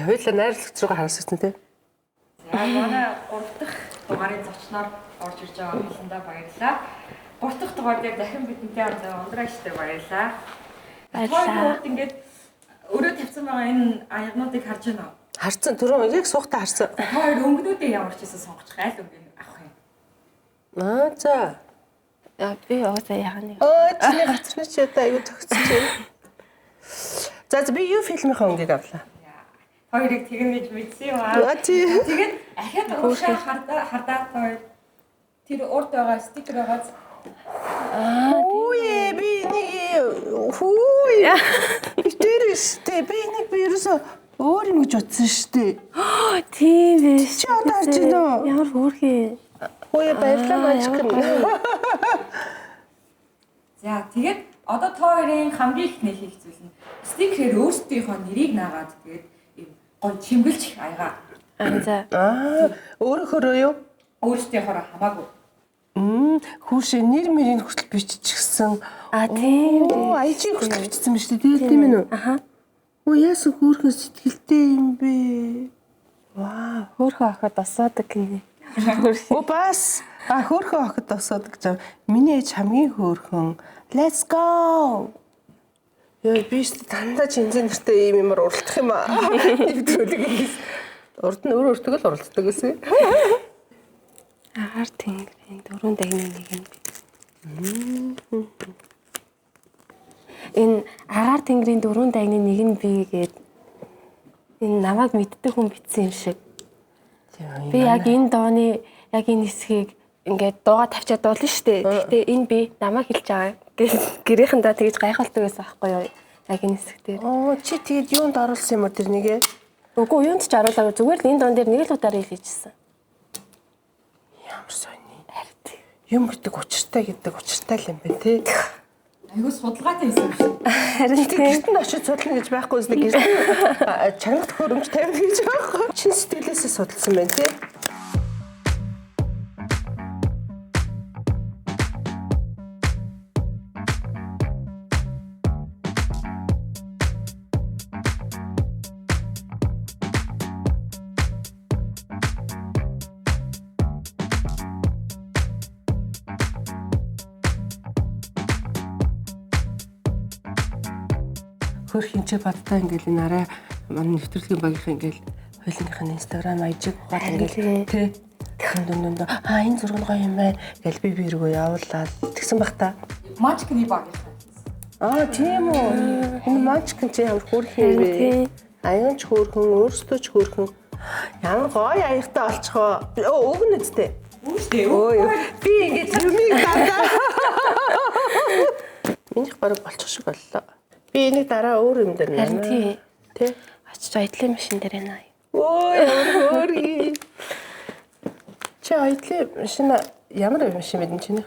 хоёулаа найрлагч руугаа харсагсан тий. За манай 3 дахь дугаарын зочноор орж ирж байгаа хэлэндээ баярлалаа. 3 дахь дугаар дээр дахин бидэнтэй хамт ундраагчтай баярлалаа. Баярлалаа. Ингээд өөрөө тавьсан байгаа энэ аягнуудыг харж байна уу? Харцсан түрүү яг суухтаа харсан. Хоёр өнгөнүүдээ ямар ч хэсэг сонгочих айл өнгөний авах юм. За. Би уусаа яах нэг. Чиний гацрын чи одоо аюу тогтсож байна. За би юу фильмийнхаа өнгийг авлаа. Хоёрыг тэгнэ гэж мэдсэн юм аа. Тэгээд ахаад уушаа хардаа хоёр тэр урд байгаа стикер байгаа. Үе би нэг хүү. Битэрстэй би нэг вирусоо өөр юм гэж утсан штэ. Тийм биш. Чи одоо харж байна уу? Ямар хөөрхий. Үе баярлалаа мачкэн. За тэгээд одоо та хоёрын хамгийн их нэг хийх зүйл нь стикерээр өөрсдийнхөө нэрийг наагаад тэгээд ийм гоо чимгэлж аяга. За. Өөрөөхөө юу? Өөрсдийнхөө хамаагүй. Хүүшээ нэр мэрийн хүртэл биччихсэн. Тийм. Аяжийн хүртэл бичсэн ба шүү дээ. Тийм ээ. Аха. Яасан хөөрхөн сэтгэлтэй юм бэ? Вау, Хөөрхөн охид босоодаг гинэ. бас хөөрхөн охид босоодаг гэж. Миний ээж хамгийн хөөрхөн. Let's go. Яа би ч дандаа чинзэн нэртэй ийм юмар уралдах юм аа. Нэвтрүүлэг. Урд нь өөр өөртөө л уралддаг гэсэн. Агаар тэнгэрийн дөрөв дагны нэг юм. Энэ агаар тэнгэрийн дөрөв дагны нэг нь би гээд энэ намайг мэддэг хүн бичсэн юм шиг. Би яг энэ дооны яг энэ хэсгийг ингээд дууга тавьчаад дуулна шүү дээ. Гэхдээ энэ би намайг хэлж байгаа. Гэрийнхэндээ тэгж гайхалтай байсан байхгүй юу? Яг энэ хэсэг дээр. Чи тэгээд юунд оруулсан юм уу тэр нэгэ? Үгүй юунд ч оруулаагүй. Зүгээр л энэ доон дээр нэг л удаар хэлчихсэн. Ямар сони. Юм гэдэг учиртай л юм байна тий. Айгуу судалгаатай байсан юм шиг. Харин Гэрт нь очиж судлана гэж байхгүй үстэй гэрт чанга төхөөрөмж тавина гэж байхгүй. Чин сэтгэлээсээ судалсан байна тий. Хөр хинчээ бадтай ингээл энэ арай манай нэвтрүүлгийн багийнхан ингээл хоёулынхын инстаграм айжиг ухаад ингээл тий. Тэхэнд энэ зураг гоё юм байна. Гэл би рүү явуулаад тэгсэн баг та. Мачкны багийнхан. Тийм үү. Энэ мачкэн чи ямар хөөрхөн юм бэ? Аян ч хөөрхөн, өөрсдөө ч хөөрхөн. Ямар гоё аягтай олцгоо. Өгнө үстэй. Үүштэй. Би ингээд юмыг дандаа. Минийх бараг болчих шиг боллоо. Би энийг дараа өөр юм дээр харин тий. Тэ? Очиж ойдлын машин дээр наа. Ямар хөөрхий. Чи ойдлын машин ямар машин мэдэн чинь?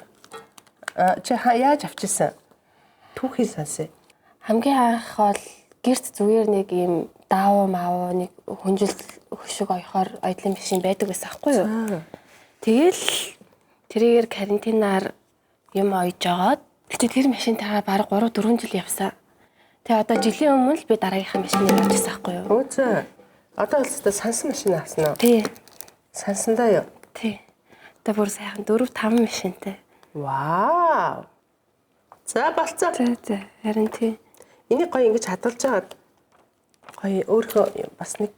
Чи яаж авчирсан? Түүхий сансаа. Хамгийн анх бол гэрт зүгээр нэг юм даав мав нэг хүнжилт хөшиг ойхоор ойдлын машин байдаг байсан хгүй юу? Тэгэл тэрээр карантинаар юм ойж жагаад тэгтээ тэр машинтайгаа бараг 3-4 жил явсан. Тэгээ одоо жилийн өмнө л би дараагийнхаа машиныг авчихсан хгүй юу? Өөзөө. Одоо л өстө сансан машин авсан уу? Тий. Сансандаа юу? Тий. Одоо бүр сайхан 4-5 машинтай. Вау. За болцоо. За харин тий. Энийг гоё ингэж хадгалж агаад гоё өөрөө бас нэг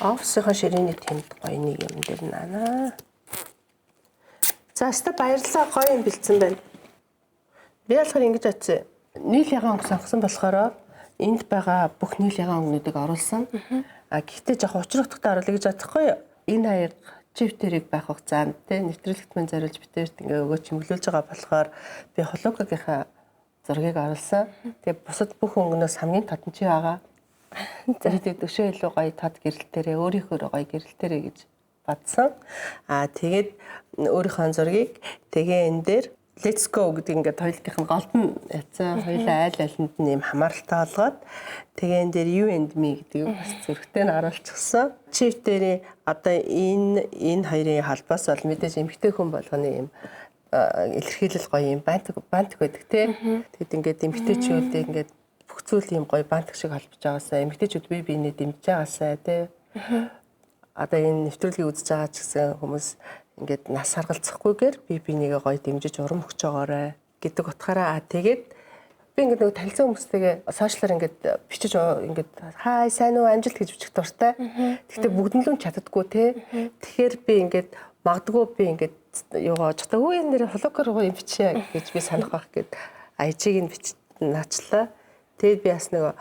офисынхаа ширээний тэмд гоё нэг юм дээр нана. За өстө баярлалаа гоё юм бэлдсэн байна. Би болохоор ингэж атсан. Нийл ягаан өнгө сонгосон болохоор энд байгаа бүх нийл ягаан өнгөнүүдийг оруулсан. Гэхдээ жоохон учрагдахтай оруулъя гэж бодохгүй юу? Энэ хаяг чивтерийг байх хугацаанд те нэвтрүүлэгт мань зориулж битэрт ингээ өгөө чимглүүлж байгаа болохоор би хологогийнхаа зургийг оруулсан. Тэгээ бусад бүх өнгөнөөс хамгийн тод нь чи байгаа. Тэгээд өшөө илүү гоё тод гэрэлтэрээ өөрийнхөө гоё гэрэлтэрээ гэж бодсон. Тэгээд өөрийнхөө зургийг тэгээ энэ дээр Let's go гэдэг ингээд хоёулынх нь голд нь яцсан. Хоёулаа айл айланд нь юм хамааралтай болгоод тэгээ энэ дээр you and me гэдэг бас зөрөгтэй нь оруулчихсан. Чиф дээр одоо энэ хоёрын холбоос бол мэдээж эмэгтэй хүн болгоны юм илэрхийлэл гоё юм бантик байдаг тий. Тэгэд ингээд эмэгтэйчүүдээ ингээд бүх зүйл юм гоё бантик шиг холбож байгаасаа эмэгтэйчүүд бие биенээ дэмжиж байгаасаа тий. Одоо энэ нэвтрүүлгийг үзэж байгаа ч гэсэн хүмүүс ингээд нас харгалзахгүйгээр би бинийгээ гоё дэмжиж урам өгч байгаарэ гэдэг утгаараа тэгээд би ингээд нэг танилцсан хүмүүстэйгээ сошиалаар ингээд бичиж ингээд хай сайн уу амжилт гэж бичих дуртай. Гэхдээ бүгд нь л чаддаггүй те. Тэгэхээр би ингээд магадгүй би ингээд юугаа чата үе нэр хологоор гоё юм бичээ гэж би санах байх гээд ажиг нь наачлаа. Тэгээд би бас нөгөө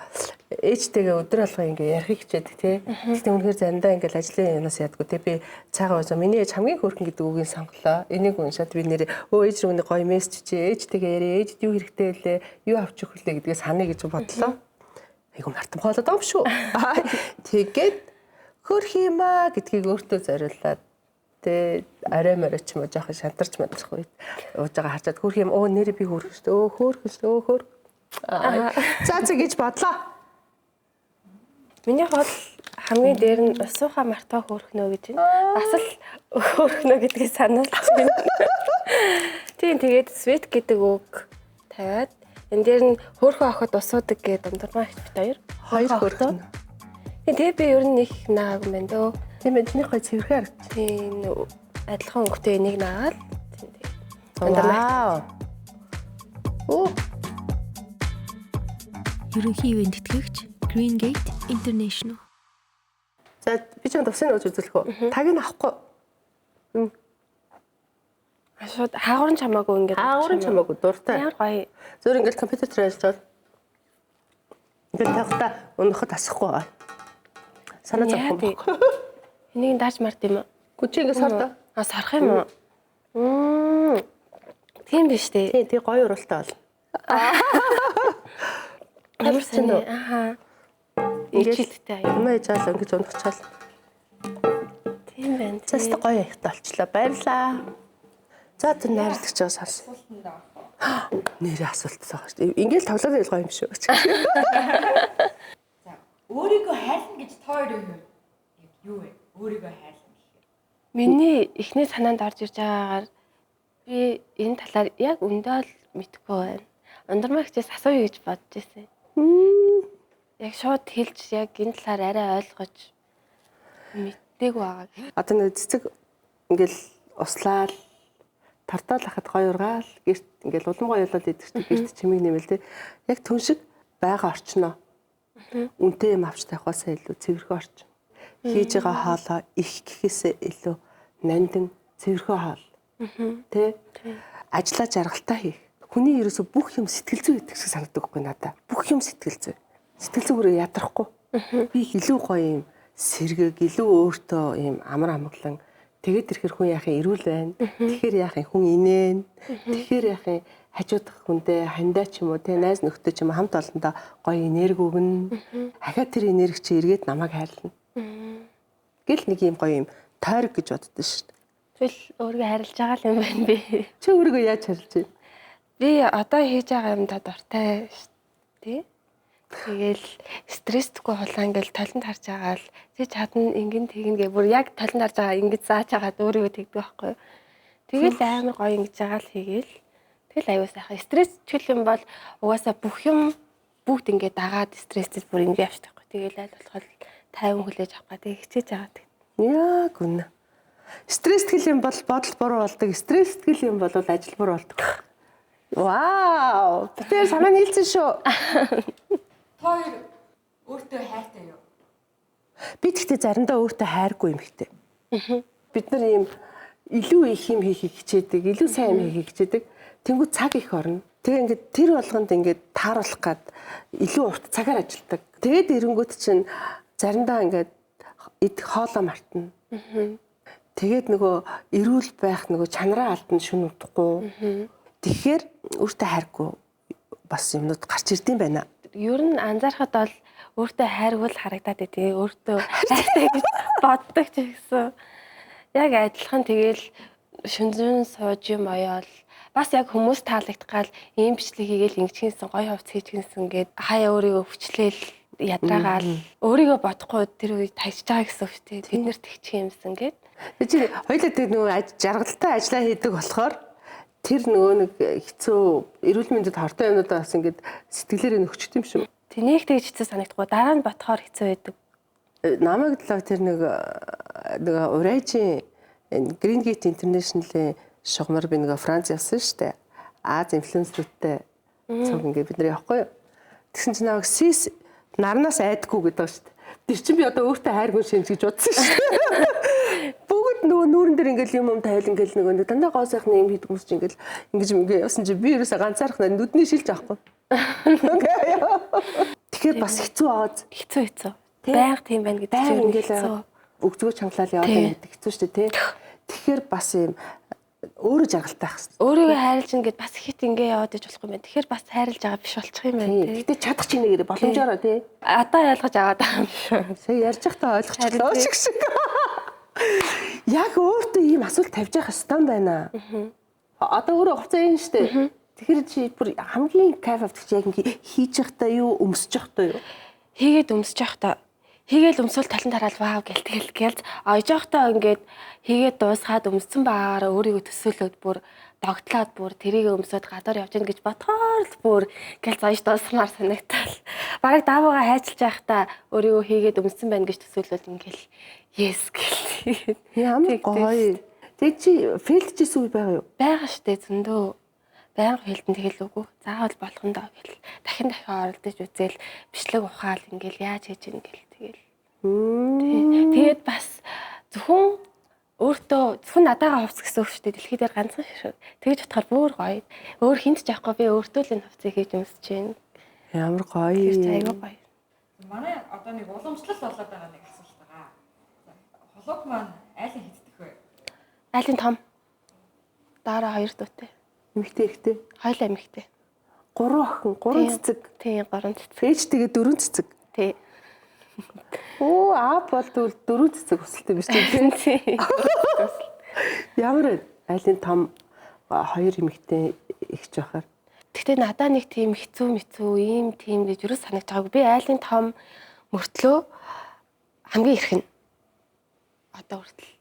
ээжтэйгээ өдөр алга ингээ ярих хичээд тий. Гэхдээ үнэхээр заримдаа ингээл ажлын юмас ядгүй тий. Би цаагаа уусаа миний ээж хамгийн хөөрхөн гэдэг үгийг сонголоо. Энийг уншаад би нэр ээж рүү нэг гоё мессеж чи ээжтэйгээ яриа. Ээжд юу хэрэгтэй лээ? Юу авч өгөх лээ гэдгийг санаа гэж бодлоо. Айгу мартам хоолоод байгаа юм шүү. Тэгээд хөрх юмаа гэдгийг өөртөө зориуллаад тэ арай морой ч юм уу жоохон шантарч мадрах үед ууж байгаа харчаад хөрх юм нэр би хөөрх шүү. Хөөрх шүү. Хөөрх. За гэж бодлоо. Миний хол хамгийн дээр нь усууха мартаа хөөрхнөө гэж байна. Бас л хөөрхнөө гэдгийг сануулж байна. Тийм тэгээд sweet гэдэг үг тавиад энэ дээр нь хөөрхөн охид усуудаг гэдэг дундурмаа их бит хоёр хөөрхөн. Тэгээ би ер нь их нааг юм байна дөө. Тийм эдний гоё цэвэрхэн харагд. Тийм адилхан өнгөтэй энийг наагаад вау. Оо Ерөнхий ивент тэтгэгч Green Gate International. за би ч тусны нууж үзүүлэх үү? Таг нь авахгүй. Шууд хаагур чамаагүй ингээд Хаагур чамаагүй дуртай. Ямар гоё. Зөв ингээд компьютер дээр ажиллаж ингээд тавхта өнөхөд асахгүй байгаа. Санаа зовхон баг. Энийг дааж март юм уу? Гүчи ингээд сарда. Сарах юм уу? Тийм биш үү? Тий гоё уралтай бол. Ямар сони. Ахаа. Ичилтэй аяа. Юм яжаал ингэж унахчаал. Тийм байна. Цаст гоё ихтэй болчлаа. Баярлаа. За тэр найрлагч байгаа сонс. Нэрээ асуултсан байгаа шүү дээ. Ингээл тоглоод байгаа юм шүү. За өөрийгөө хайлна гэж тоор юу вэ? Өөрийгөө хайлна гэхээр. Миний эхний санаанд орж ирж байгаагаар би энэ талаар яг өндөө л мэдэхгүй байна. Ундрмагчээс асууя гэж бодож байсан. Яг шууд хэлж яг энэ талаар арай ойлгож мэддэггүй байгаа. Одоо нэг цэцэг ингээл услаал тартаал хахад гоё ургаал гэрт ингээл улам гоё болоод идэх чинь гэрт чимиг нэмэл тэ. Яг түн шиг байгаа орчноо. Үнтэй юм авч тавихаасаа илүү цэвэрхэн орчин. Хийж байгаа хоолоо их гэхээсээ илүү нандин цэвэрхэн хоол. Тэ? Ажлаа жаргалтай хийх. Хүний ерөөсө бүх юм сэтгэл зүй гэдэг шиг санагддаг байхгүй надад. Бүх юм сэтгэл зүй. Сэтгэл зүгээрээ ядрахгүй. Би илүү гоё юм сэрэг, илүү өөртөө юм амар амгалан тэгээд ирэхэр хүн яахын эрүүл байна. Тэгэхээр яахын хүн инээн. Тэгэхээр яахын хажуудах хүндээ хандаа ч юм уу те найз нөхдөд ч юм хамт олондоо гоё энерги өгнө. Ахаад тэр энерги чи эргээд намайг хайрлна. Гэл нэг юм гоё юм тойрог гэж боддоо шүү дээ. Тэгэл өөрийгөө харилж байгаа юм байна би. Чи өөрийгөө яаж харилж байна? Би одоо хийж байгаа юмдаа дуртай шүү дээ. Тэгэл стресстгүй хулаа ингээл талент харж байгаа л чи чадна ингэн тэгнгээ бүр яг талент харж байгаа ингэж зааж хагаад өөрийгөө тэгдэг байхгүй. Тэгэл амар гоё ингэж байгаа л хийгээл. Тэгэл аюу сайхан. Стресс чөл юм бол угаасаа бүх юм бүгд ингэ дагаад стресстэй бүр ингэ явчихдаг байхгүй. Тэгэл аль болох 50 хүлээж авах гэдэг хичээж байгаа. Яг үнэ. Стресс тэгэл юм бол бодол буруу болдог. Стресс тэгэл юм бол ажил буруу болдог. Вау! Тэр санаа нийлсэн шүү. Хоёр өөртөө хайртай юу? Би тэгтээ заримдаа өөртөө хайргүй юм ихтэй. Бид нар ийм илүү их юм хийхийг хичээдэг, илүү сайн юм хийхийг хичээдэг. Тэнгүү цаг их орно. Тэгээ ингээд тэр болгонд ингээд тааруулах гад илүү урт цагаар ажилладаг. Тэгээд эренгүүт чинь заримдаа ингээд идэх хоолоо мартна. Тэгээд нөгөө эрүүл байх нөгөө чанараа алдна шүн удахгүй. Тэгэхээр өөртөө хайргүй бас юмнууд гарч ирдэм байна. Ер нь анзаархад бол өөртөө хайргуул харагдаад байдгийг өөртөө хайртай гэж боддог ч гэсэн яг адилхан тэгэл шүнзэн сууж юм оёол бас яг хүмүүс таалагдах гал ийм бичлэг хийгээл ингэчихсэн гоё хувц хийчихсэн гээд хаяа өөрийгөө хүчлээл ядраагаал өөрийгөө бодохгүй тэр үед тажиж байгаа гэсэн үг тийм бид нэр тэгчих юмсан гээд чи хоёулаа тэр нөгөө жаргалтай ажиллаа хийдэг болохоор тэр нөгөө нэг хэцүү эрүүл мэндэд хортой юмудаа бас ингээд сэтгэлээрээ нөхчт юм шүү. Тэнийг тэгж хэцүү санагдахгүй дараа нь бодохоор хэцүү байдаг. намайг л тэр нэг урайжийн Green Gate International-ийн шугамар би нэг Франц явсан шүү дээ. Аз инфлюенсертэй цог ингээд бид нар явахгүй юу. Тэгсэн чинь намайг сис нарнаас айдаггүй гэдэг шүү дээ. Тэр чинь би одоо өөртөө хайргүй шинж гэж бодсон шүү дээ. Бүгд нөгөө нүүрэн дээр ингээл юм тавил ингээл нөгөө дандаа гоо сайхан юм хийдэг хүмүүс чинь ингээл ингээд явсан чи би ерөөсө ганцаарх нүдний шилж авахгүй. Тэгэхээр бас хэцүү аваад Хэцүү. Байнга тийм байна гэдэг чинь ингээл өгзгөө чангалал яваад байна гэдэг хэцүү шүү дээ тий. Тэгэхээр бас юм өөрөө жаргалтай байх хэрэгтэй. Өөрийгөө хайрлж ингээд бас хит ингээ яваад иж болохгүй юм байна. Тэгэхээр бас хайрлж байгаа биш болчих юм байна тий. Гэтэ чадах чинь нэрээ боломжоор тий. Одоо ойлгож аваад байгаа юм шүү. Сая ярьж байхдаа ойлгочихлоо шиг. Яг өөртөө ийм асуулт тавьж явах ёстой байна. Одоо өөрөө хувцас юм шүү дээ. Тэгэхээр чи бүр хамгийн кайф авдаг чи яг ингээ хийж явахдаа юу өмсөж явахдаа юу? Хийгээд өмсөж явахдаа хийгээл өмсөл талан тараал вау гэлтгээл ож явахдаа ингээд хийгээд дуусгаад өмссөн байгаараа өөрийгөө төсөөлөд бүр догтлоод бүр тэрийг өмсөд гадар явж гин гэж бодохоор л бүр гэл зоош дуусмаар санагтал. Бараг даавуугаа хайчилж байхдаа өөрийгөө хийгээд өмссөн байна гэж төсөөлөд ингээл yes гэл. Ямар гоё. Тэг чи фейлдчихсэн үе байгаа юу? Бага штэ зөндөө. Байнга фейлдэн тэгэл үгүй. Заавал болгондоо гэл. Дахин оролдож үзэл бичлэг ухаал ингээл яаж хийж ийн гэл тэгэл. Тэгээд бас зөвхөн надаагаа хувц гэсэн үг шүү дээ. Дэлхий дээр ганцхан шүү. Тэгж бодохоор бүр гоё. Өөр хинт ч яахгүй би өөртөө л энэ хувцыг хийж өмсөж байна. Ямар гоё. Айгуу гоё. Манай одоо нэг уламжлал болоод байгаа нэг асуулт байгаа. Холог маань айлын хиддэх вэ? Айлын том. Дараа 2 дуутай. Эмэгтэй ихтэй. Хоёул эмэгтэй. 3 охин, 3 цэцэг. Тийм 3 цэцэг. Ээж тэгээ 4 цэцэг. Тий. Оо аав бол 4 цэцэг өсөлттэй биш тийм. Ямар айлын том 2 эмэгтэй ихж байхаар. Гэхдээ надаа нэг тийм хэцүү ийм тийм гэж юу санагдаж байгаагүй. Би айлын том мөртлөө хамгийн эрхэн. Одоо хүртэл.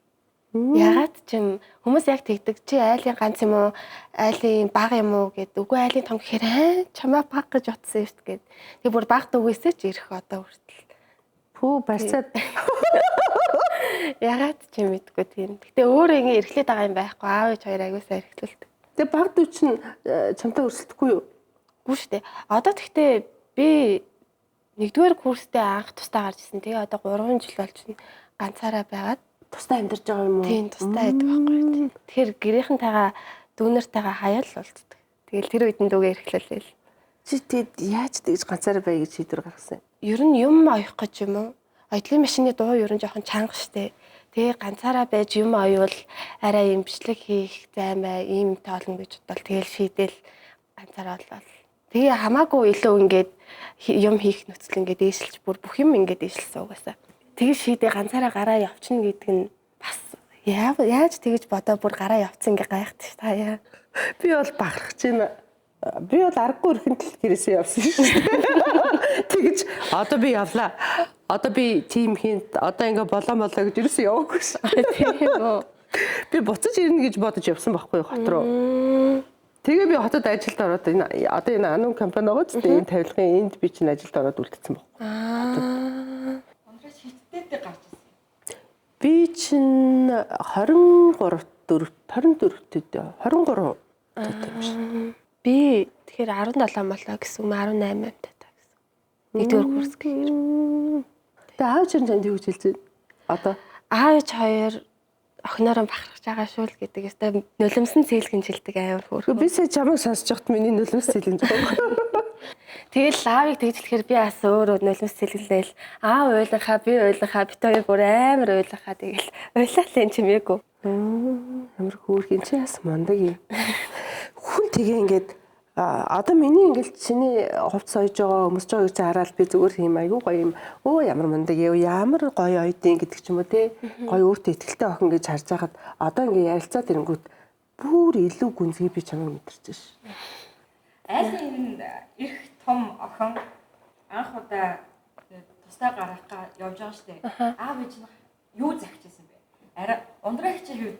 Ягаад ч юм хүмүүс яг тэгдэг чи айлын ганц юм уу айлын бага юм уу гэд үгүй айлын том гэхээр чамаа баг гэж утсан юм шүү гэд. Тэг бүр багт үгээсээ ч ирэх одоо хүртэл. Пүү барьцаад ягаад ч юм мэдгүй тийм. Гэтэ өөрөө ингэ эрхлээд байгаа юм байхгүй аав ээж хоёр аягуусаа эрхлүүлдэг. Тэг баг дүү чинь чамтай өрсөлдөхгүй юу? Үгүй шүү дээ. Одоо тэгтээ би 1-р курстэй анх тусдаа гарч ирсэн. Тэгээ одоо 3 жил болж ганцаараа байгаад тусдаа амьдарч байгаа юм уу? Тийм тусдаа байдаг байхгүй. Тэгэхээр гэрийнхэнтэйгээ дүүнэртэйгээ хаяал болцдог. Тэгэл тэр үед нь дүүгээ эрхлүүлээл. Чи тэгэд яаж тэгж ганцаараа бай гэж шийдвэр гаргасан? Ер нь юм оёх гэж юм уу? Оёдлын машины дуу ер нь жоохон чанга штэ. Тэгээ ганцаараа байж юм оёвол арай юм бичлэг хийх займаа ийм тоолно гэж бодвол тэгэл шийдэл ганцаараа болвол. Тэгээ хамаагүй илүү ингээд юм хийх нөхцөл ингээд дээшилж бүр бүх юм ингээд дээшилсэн угаасаа. Тэгж шийдээ ганцаараа гараа явчихна гэдэг нь бас яаж тэгж бодоо бүр гараа явцсан ингээ гайхдаг ш та яа. Би бол бахархаж байна. Би бол аргагүй өрхөнтөл гэрээсээ явсан шүү. Тэгж одоо би явлаа. Одоо би тим хинт одоо ингээ болоо гэж ерөөсөө яваагүй ш. Тийм үү. Би буцаж ирнэ гэж бодож явсан байхгүй хот руу. Тэгээ би хотод ажилд ороод одоо энэ анун компани байгаа ч тийм тавилгын энд би чинь ажилд ороод үлдсэн байхгүй. Хиттэйтэй гарч ирсэн. Би чинь 24 24-т 23 таатай юм шиг. Би тэгэхээр 17 болоо гэсэн юм 18 амтай та гэсэн. 1-р курс гэхээр. Тэгээ аав чинь танд юу гэж хэлж байна? Одоо аавч хоёр охиноороо бахархаж байгаа шүү л гэдэг. Өстой нулимсан цэглэн жилдэг амар хөөрхөн. би сая чамайг сонсож байхад миний нулимс цэлгэн байгаа. Тэгэл аавыг тэгжлэхээр би бас өөрөө нулимс цэлгэлээл аав ойлгохаа би ойлгохаа бит хоёр бүр амар ойлгохаа тэгэл ойлаал энэ чимээгүй. Амар хөөрхөн чи бас мундаг юм. Хүн тэгээ ингээд одоо миний ингээд чиний хувц сойж байгаа өмсөж байгааг чи хараад би зүгээр юм айгүй гоё юм. Өө ямар мундаг яв ямар гоё ойдын гэдэг ч юм уу те. Гоё өөртөө ихтэй охин гэж харж байхад одоо ингээд ярилцаад ирэнгүүт бүр илүү гүнзгий би чамайг мэдэрч ш. Айлын эрх том охин анх удаа тусдаа гарахаа явж байгаа штэ. Аав ээж нь юу захижсэн бэ? Арай ундраагч юу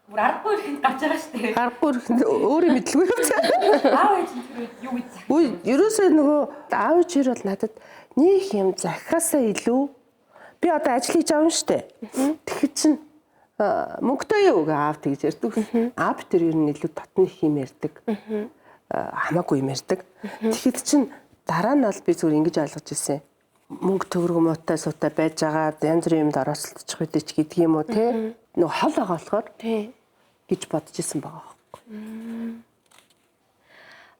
бүр аргагүй ихэнд гарч байгаа штэ. Аргагүй ихэнд өөрөө мэдлгүй явцгаа. Аав ээж нь тэр юу гэж захиж. Үгүй ерөөсөө нөгөө аав ээж бол надад нэг юм захихаасаа илүү Би одоо ажил хийж байгаа юм шүү дээ. Тэгэхээр чин мөнгөтэй юу гэ аав тэгж ярьдаг. Аав тэр ер нь илүү дотны юм ярьдаг. Хамаагүй юм ярьдаг. Тэгэхэд чин дараа нь бол би зүгээр ингэж ойлгож ирсэн. Мөнгө төгрөг муутай суутай байж байгаа янз бүрийн юмд оролцох үедээ ч гэдэг юм уу те. Нөгөө хол байгаа болохоор гэж бодож исэн байгаа байхгүй.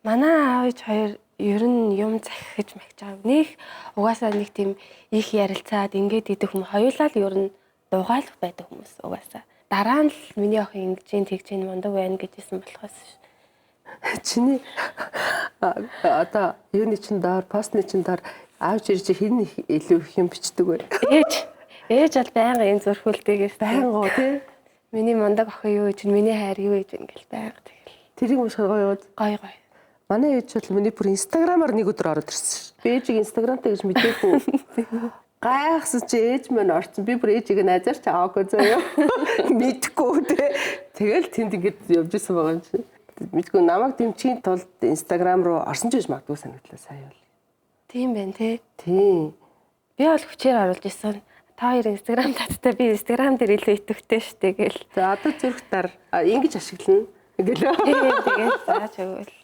Манай аав ээж хоёр ер нь юм захиж магч байгаа. Нэг угаасаа нэг тийм их ярилцаад ингээд идэх хүмүүс хоёулаа л ер нь дугаал байдаг хүмүүс угаасаа. Дараа нь л миний охин ингэж тэгж мундаг байна гэжсэн болохоос чиний одоо юуны чин доор постны чин доор аавч ирж хин илүү их юм бичдэг бай. Ээж бол байнга юм зөрхүүлдэгээс байнга тий. Миний мундаг охин юу гэж миний хайр юу гэж ингээл байнга тэгэл. Тэрийг уушгай гоё. Гоё. Манай ээж бол миний бүр инстаграмаар нэг өдөр ороод ирсэн. Би ээжийг инстаграмтай гэж мэдээгүй. Гайхсан чи ээж минь орсон. Би бүр ээжийг найзаарч аваагүй заяа. Мэдгүй тий. Тэгэл тэнд ингэж явж исэн байгаа юм чи. Мэдгүй намайг дэмжихийн тулд инстаграм руу орсон ч гэж магадгүй санагдлаа сая бол. Тийм байна тий. Тийм. Би бол хүчээр оруулж исэн. Та хоёр инстаграм таттай би инстаграм дээр илүү итгэвтэй штэ гэл. За одоо зүрхтар ингэж ашиглана гэлээ. Тэгээд зааж өгвөл.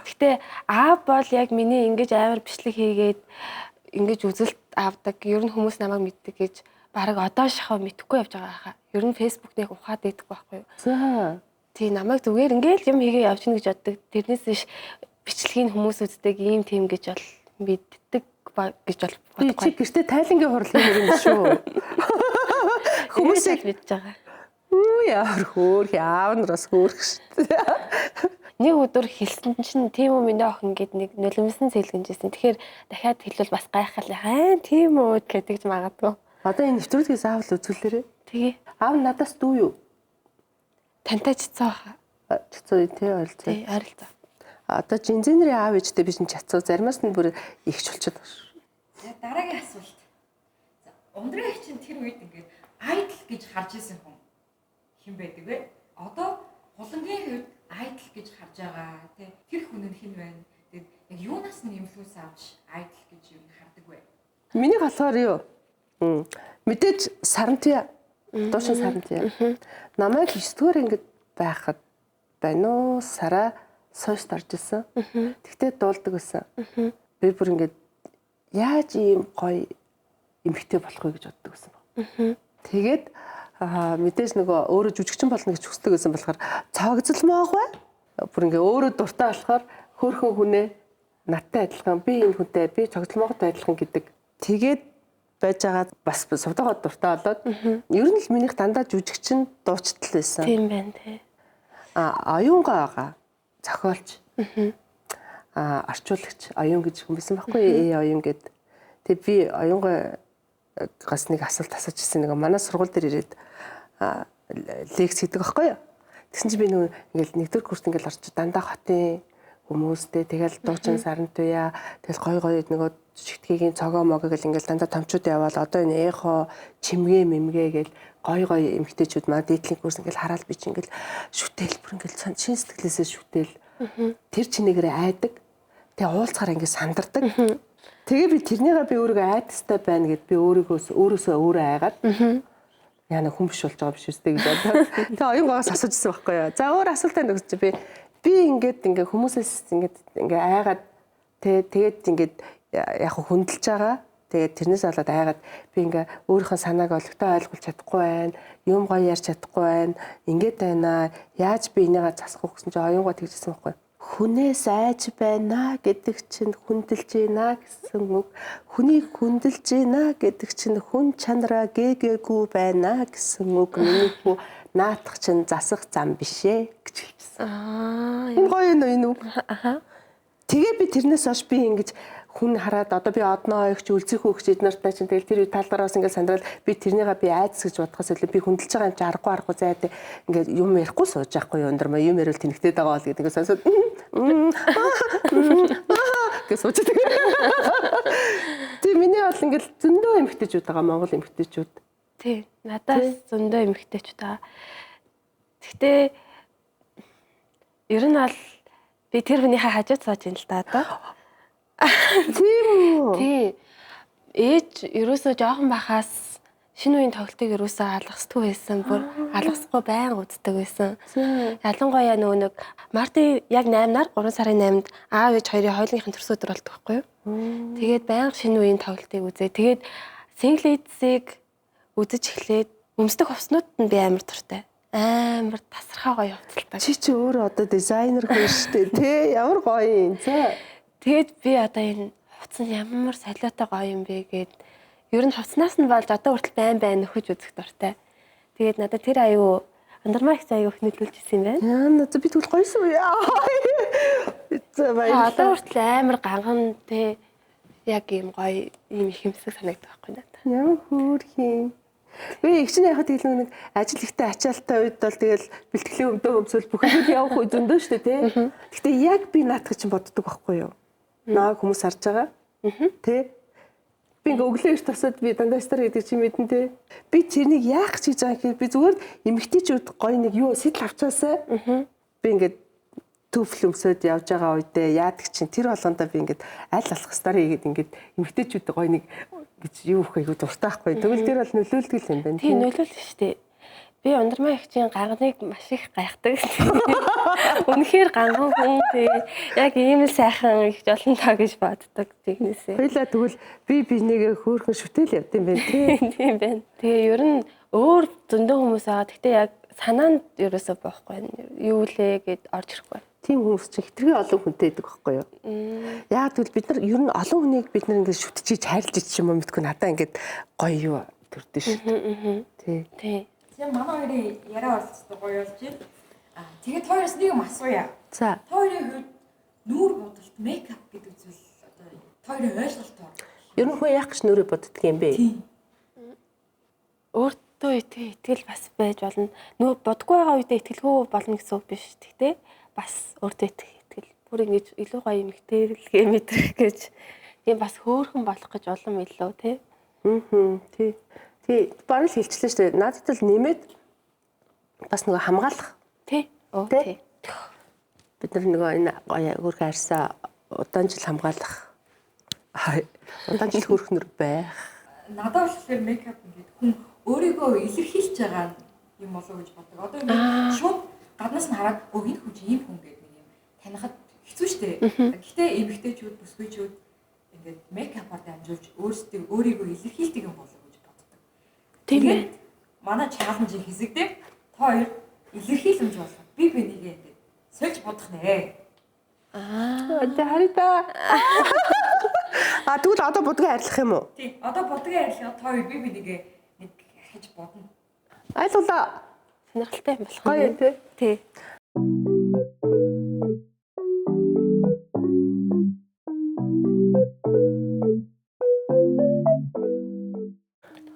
Гэтэ аав бол яг миний ингэж амар бичлэг хийгээд ингэж үзэлт авдаг. Ер нь хүмүүс намайг мэддэг гэж бараг одоо шахаа мэдхгүй явж байгаа хаа. Ер нь фэйсбүүкнийх ухаад идэх байхгүй юу. За. Тий намайг зүгээр ингээл юм хийгээ явж гин гэж боддог. Тэрнээс биш бичлэгийн хүмүүс үздэг ийм тийм гэж бол мэддэг гэж бол бодохгүй. Чи гэртээ тайлангийн хурлын юм шүү. Хүмүүсийг мэдж байгаа. Яар хөөх аав нараас хөөх шүү. Нэг өдөр хэлсэн чинь тийм үү миний охин гэд нэг нулимсэн цэлгэнжсэн. Тэгэхээр дахиад хэлвэл бас гайхал хаа тийм үү гэдэг ч магадгүй. Одоо энэ нэвтрүүлгээс аав л үзүүлээрээ. Тэгээ. Аав надаас дүү юу? Тантай чицээ баха. Чицээ тий ойролцоо. Тий ойролцоо. Одоо жинзэнэрийн аав ээжтэй биш нь чацуу заримаас нь бүр ихч болчиход байна. Дараагийн асуулт. За ундраа их чинь тэр үед ингээд айдл гэж харж исэн хүн хэн байдаг вэ? Одоо хулангийн хувьд айдл гэж харж байгаа тий тэр хүн нь хэн байна? Тэгээд яг юунаас нь инфлюенс авч айдл гэж юу хардаг вэ? Миний болохоор юу? Мэдээж сарантия дуушин сарантия. Намайг 9-р ангид байхад байна уу сараа сойст орж исэн. Тэгтээ дуулдаг байсан. Би бүр ингээд яаж ийм гоё эмэгтэй болох вэ гэж боддог байсан. Тэгээд мэдээж нөгөө өөрөө жүжигчин болно гэж хүсдэг байсан болохоор цогцолмоог бай. Бүр ингээ өөрөө дуртай болохоор хөөхөн хүнээ надтай адилхан би энэ хүнтэй би цогцолмоогтой адилхан гэдэг. Тэгээд байж байгаа бас сувдагаад дуртай болоод ер нь л минийх дандаа жүжигчин дуучтал байсан. Тийм байна тий. Оюунгаа байгаа. Зохиолч. Орчуулагч оюун гэж хүмсэн байхгүй оюун гэд. Тэгээ би оюунгаа гас нэг асуулт асууж ирсэн нэг манай сургууль дээр ирээд лекц хийдэг байхгүй юу. Тэгсэн чинь би нэг ингээл нэгдүгээр курст ингээл орч дандаа хотын хүмүүстэй тэгэл дуучин сарантуя тэгэл гой нөгөө шигтгийн цогоо могоо гэл ингээл дандаа томчууд яваал одоо энэ эхо чимгээ мэмгээ гэл гой эмгтээчүүд маа дээдлийн курс ингээл хараал би чи ингээл шүтэл бүр ингээл шин сэтгэлээсээ шүтэл тэр чинээгээр айдаг тэгээ уулзахаар ингээл сандардаг тэгээ би тэрнийгээ би өөрийгөө айдастай байна гэд би өөрөөсөө айгаад яна хүн биш болж байгаа биш үстэй гэж бодлоо тэгээ оюунгаас асуужсэн байхгүй юу за өөр асуултаа нөгч би ингээд хүмүүсээс ингээд айгаад тэгээд ингээд яг хүндэлж байгаа. Тэгээд тэрнээс болоод айгаад би ингээ өөрийнхөө санааг олигтой ойлгуулж чадахгүй байна. Юм гоё ярьж чадахгүй байна. Ингээд байна. Яаж би энийгээ засах вэ гэсэн чинь оюунгаа тэгжсэн байхгүй. Хүнээс айж байна гэдэг чинь хүндэлж байна гэсэн үг. Хүнийг хүндэлж байна гэдэг чинь хүн чанараа гээгээгүй байна гэсэн үг. Миний хүү наадах чинь засах зам бишээ гэж хэлсэн. Энэ гоё энэ үг. Тэгээ би тэрнээс хойш би ингэж хүн хараад одоо би одноо ойгч үлзэх хөвгч эднэртэй чинь тэгэл тэр тал дараас ингээд сандрал би тэрнийгээ би айдас гэж бодохоос илүү би хүндэлж байгаа юм чи аргагүй зайд ингээд юм ярихгүй сууж байхгүй юу өндөр юм ярил тэнэгтэй байгаа бол гэдэг сонсоод гэж суучдаг. Тэг миний бол ингээд зөндөө эмгтээчүүд байгаа Монгол эмгтээчүүд. Тий, надаас зөндөө эмгтээчүүд байгаа. Гэхдээ ер нь бол би тэр хүнийхээ хажууд сууж ин л да одоо. Тийм үү? Тий. Ээж ерөөсөө жоохон бахаас шинэ үеийн тоглолтыг юусаа алгасдаггүй байсан. Бүр алгасахгүй байнга үздэг байсан. Ялангуяа нөгөө нэг мартын яг 8-наар 3 сарын 8-нд аав ээж хоёрын хойлынхын төрс өдөр болдог байхгүй юу? Тэгээд байнга шинэ үеийн тоглолтыг үзээ. Тэгээд Singlets-ийг үзэж эхлээд өмсдөх хувцнууд нь би амар дуртай. Амар тасархаа гоё хувцалтай. Чи өөрөө одоо дизайнер хүн шүү дээ, тий? Ямар гоё юм. За. Тэгээд би одоо энэ хувцас ямар солиотой гоё юм бэ гэд ер нь хувцснаас нь болж одоо хүртэл байн нөхөж үзэх дуртай. Тэгээд надад тэр аюу андармаа их аюу их нөлөөлж ирсэн юм байна. Яа, би тэгвэл гойсон уу? За баярлалаа. Одоо хүртэл амар ганган те яг юм гоё юм их юмсаг санагддаг байхгүй надад. Яа хөөрхий. Би их чинь яхад тэгэл нэг ажил ихтэй ачаалттай үед бол тэгэл бэлтгэлийн өмдөө өмсөл бүх юм явах үе зөндөө шүү дээ, тий. Гэтэ яг би наадах чинь боддог байхгүй юу? Наа хүмүүс харж байгаа. Тий. Би ингээ өглөө эрт тасаад би дангастар гэдэг чи мэдэн тий. Би тэрнийг яах гэж байгаа гэхээр би зүгээр эмэгтэйчүүд гоё нэг юу сэтэл авчаасаа. Би ингээ төвл өмсөд явж байгаа үедээ яадаг чинь тэр болгондоо би ингээ аль болох старыг игээд ингээ эмэгтэйчүүд гоё нэг гэж юу их айгу дуртай байхгүй. Тэгвэл тэр бол нөлөөлдөг юм байна. Тийм нөлөөлөл шүү дээ. Би ундрмаа ихчийн ганганыг маш их гайхдаг. Үнэхээр ганган хүн тэгээ яг ийм л сайхан их олон таа гэж боддог тэгнээсээ. Хоёлаа тэгвэл би бинийгээ хөөрхөн шүтэл явд юм байна тий. Тийм байна. Тэгээ ер нь өөр зөндөө хүмүүс байгаа. Гэхдээ яг санаанд ерөөсөө боохгүй. Юу лээ гэд орж ирэхгүй. Тийм хүмүүс чинь хитрхи олон хүнтэй байдаг байхгүй юу? Яг тэгвэл бид нар ер нь олон хүнийг бид нар ингээд шүтчихийж хайрлж ич юм уу мэдгүй надаа ингээд гоё юу төрдөө шүү. Тий. Тий. Тийм манай хоёрын яриа оролцдог гоё болж байна. Тэгээд хоёроос нэг юм асууя. За. Хоёрын хувьд нүүр бодолт мейкап гэдэг зүйл одоо хоёрын ойлголтоор Ер нь хүн яах гэж нөрөө боддөг юм бэ? Өөртөө итгэл бас байж болно. Нөө бодгүй байгаа үедээ итгэлгүй болно гэсэн үг биш. Тэгтээ бас өөртөө итгэл. Бүр ингэж илүү гоё юм ихтэйглэгээ мэдрэх гэж тийм бас хөөрхөн болох гэж улам илүү тий. Тий. Тий, бараг л хэлчихлээ шүү дээ. Надад л нэмээд бас нөгөө хамгаалах. Тий. Оо тий. Бид нар нөгөө энэ гоё хөрхөн арьсаа удаан жил хамгаалах. Удаан жил хөрхнөр байх. надад болохоор мейкап гэдэг хүн өөрийгөө илэрхийлж байгаа юм болов уу гэж боддог. Одоо ингээд шууд гаднаас нь хараад энэ хүн ийм хүн гэдэг нэг юм танихад хэцүү шүү дээ. Гэхдээ эмэгтэйчүүд бүсгүйчүүд ингээд мейкапаар дамжуулж өөрийгөө илэрхийлдэг юм болов уу гэж боддог. Тэгээд манай чаленжийн хэсэг дээр та хоёр илэрхийлэмж болох. Би бинийгээ ингээд сольж бодох нэ. Харита. Тэгвэл одоо будгаа арилгах юм уу? Тий. Одоо будгаа арилгах та хоёр би бинийгээ нэг архиж бодно. Айлуулаа. Сонирхолтой юм болох Гоё тий. Тий.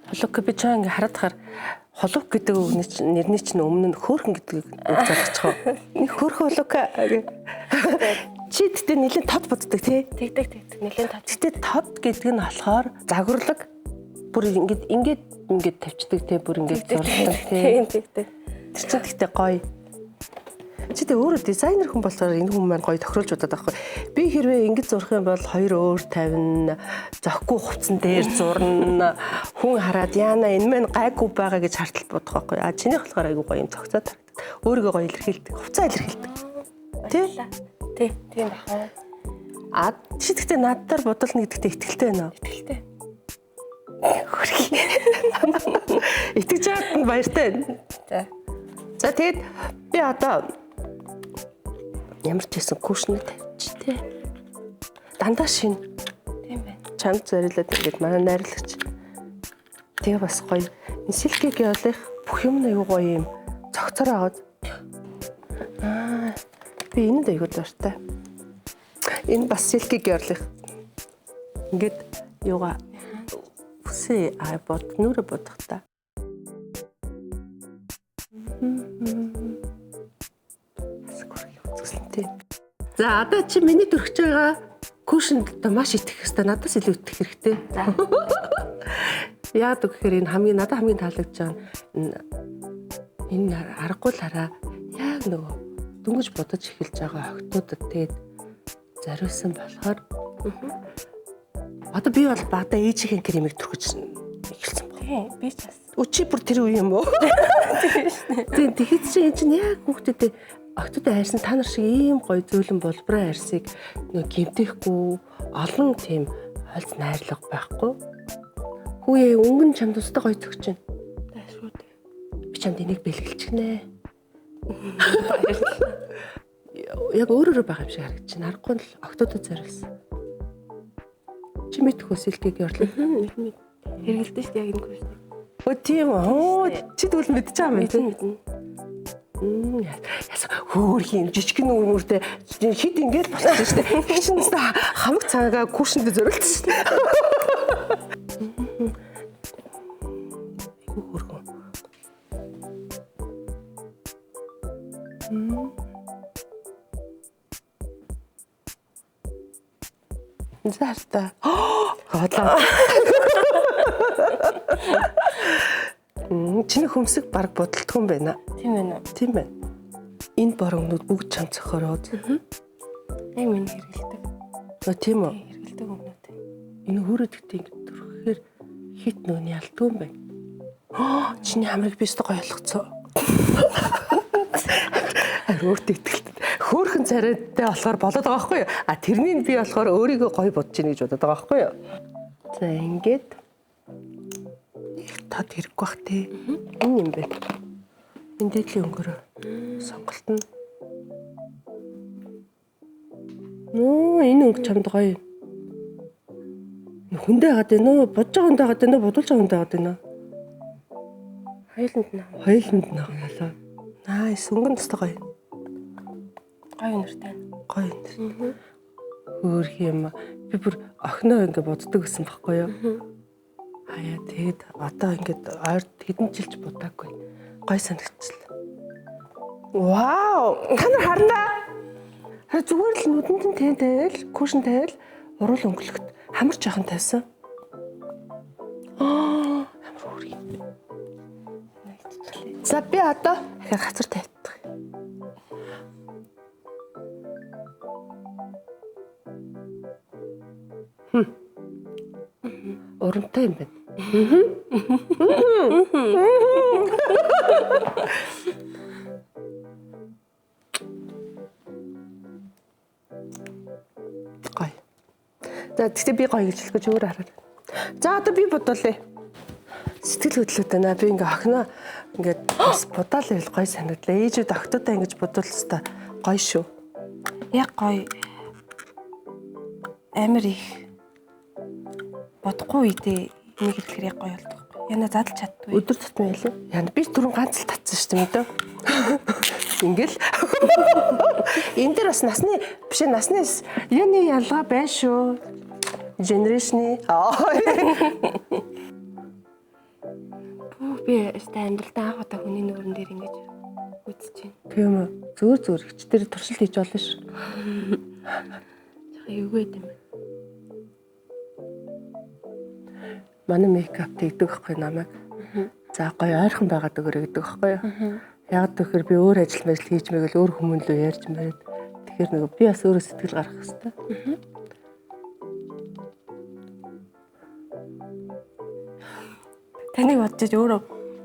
Холок би чаа ингээ хараад хахаар холок гэдэг нэрний чинь өмнө нь хөөрхөн гэдэг үг залгачихоо. Хөөрхөн холок. Чи тэгтээ нэлээд тод боддог тий? Тэгдэг нэлээд тод. Тэгтээ тод гэдэг нь болохоор загварлаг бүр ингээд тавьчдаг тий бүр ингээд зурдаг тий. Тэгдэг. Тэр чинь тэгтээ гоё. Чи тэ өөрөө дизайнер хүн болохоор энэ хүн маань гоё тохируулж удаад байхгүй. Би хэрвээ ингэж зурх юм бол хоёр өөр тавина, зөхгүй хувцсан дээр зурна. Хүн хараад яана энэ мэн гайгүй байгаа гэж хартал бодох байхгүй. Чинийх болохоор айгүй гоё юм цогцоод харагдав. Өөрийгөө гоё илэрхийлдэг. Хувцаа илэрхийлдэг. Тий? Тий, тийм байна. Чи тэгтээ надаар бодолно гэдэгтээ итгэлтэй байна уу? Итгэлтэй. Итгэж байгаад нь баяртай байна. За тэгээд би одоо ямар ч хэсэн кушнээ тавьчих тий. Дандаа шин. Тийм байна. Чамд зориулаад ингээд манай найрлагч. Тэгээ бас гоё. Энэ силкиг явуулах бүх юм аюу гоё юм. Цогцоор аваад. Би энэ дэйгүү дуртай. Энэ бас силкиг явуулах. Ингээд юугаа үсээ нүрэ бодох та. За одоо чи миний төрөж байгаа кушинд одоо маш итгэх хэрэгтэй. Надаас илүү итгэх хэрэгтэй. Яагаад гэхээр энэ надад хамгийн таалагдж байгаа энэ аргагүй л хараа яг нөгөө дөнгөж бодож эхэлж байгаа охтуудад тэгээд зориулсан болохоор одоо би бол багада ээжийн кремийг төрөхөж эхэлсэн байна. Тийм би ч бас. Өчи бүр тэр үе юм уу? Тийм тэгэхэд чинь яг хүүхдүүдэд октодоо хайрсан та нар шиг ийм гоё зөөлөн болброо хайрсыг нэг гэмтэхгүй олон тийм хольц найрлага байхгүй. Хүүе өнгөн чамд өстой гоё зөгч чинь. Таашгүй. Би чамд энийг бэлгэлчихнэ. Яг өөрөөрөө байгаа юм шиг харагдаж байна. Аргагүй л октодоо зориулсан. Чи мэдэх үсэлтийг ярлаа. Хэрэгэлдэж шүү дээ яг энэ курс. Өө тийм үү. Чи тэгвэл мэдчихэж байгаа юм тийм. Яса хөөрхийн жижигхэн нүртэй хит ингээд болчихсон шүү дээ. Би чинь хамаг цагаа куршинд зориулсан шүү дээ. Хөөрхөн. Заарта. Хотлоо. Чиний хөмсөг баг бодолтгүй юм байна. Тийм байна уу? Тийм байна. Энэ борогнууд бүгд чам цохороод. Яг миний хэрэгэлдэг. Тийм үү? Хэрэгэлдэг өмнөд. Энэ хүрээдэгтэй ингэ төрөхээр хит нөгний ялдгүй юм байна. Чиний хамрыг би өстө гоё болгоцоо. Өөртөө итгэлтэй. Хөөхөн царайтай болохоор болоод байгаа байхгүй юу? А тэрнийг би болохоор өөрийгөө гоё бодож ийн гэж бодоод байгаа байхгүй юу? За ингээд тод хэрэггүй бах тий. Энэ юм байна. Энэ дэдлийн өнгөрөө сонголт нь. Энэ өнгө чамд гоё. Хүндээ хагаад байна уу? Бодож байгаа хүндээ хагаад байна уу? Бодулж байгаа хүндээ хагаад байна уу? Хоёуланд нь. Хоёуланд нь болоо. Найс өнгөн төстэй гоё. Гой өнөртэй. Гоё өнөр. Хөөх юм. Би бүр охиноо ингэ боддог гэсэн байхгүй юу? Хаяа тэгэд одоо ингээд ойрд хэдэн жилч будаагүй. Гоё санагчлаа. Вау! Та нар харна. Зүгээр л нүдэнд нь тэнтэйл, кушин тайл, урал өнгөлөхт хамар жоохон тавьсан. Амар хөөрхий. За би одоо дахиад газар тавьдаг. Урамтай юм байна. Гоё. За тэгтээ би гоё гэж хэлэх гэж өөр хараад. За одоо би бодуулъя. Сэтгэл хөдлөлт байна. Би ингээ охиноо ингээд бас будаал байл гоё санагдлаа. Ээжүүд охтуудаа ингэж бодуулсаа гоё шүү. Яг гоё. Амар их бодохгүй үедээ энийг хэлэхээр яг гоё болдог. Яна задлж чаддгүй. Өдөр тутмын байлаа. Яна би түрүүн ганц л татсан шүү дээ мэдээ. Ингээл. Энэ дээр бас насны биш насны яны ялгаа байна шүү. Генерашны. Би өстэй амьдралдаа анх удаа хүний нүүрэн дээр ингэж үзэж байна. Тийм үү. Зөөр хичтэр туршилт хийж болно шүү. Жаа эвгээд юм. Манай мейкап тэгдэг байхгүй намайг. За гоё ойрхон байгаад өгөрэй гэдэг байхгүй юу? Яг тэгэхээр би өөр ажил хийж мэгэл өөр хүмүүн лөө ярьж мэрээд тэгэхээр нөгөө би бас өөрөө сэтгэл гаргах хэрэгтэй. Таныг бодож өөрөө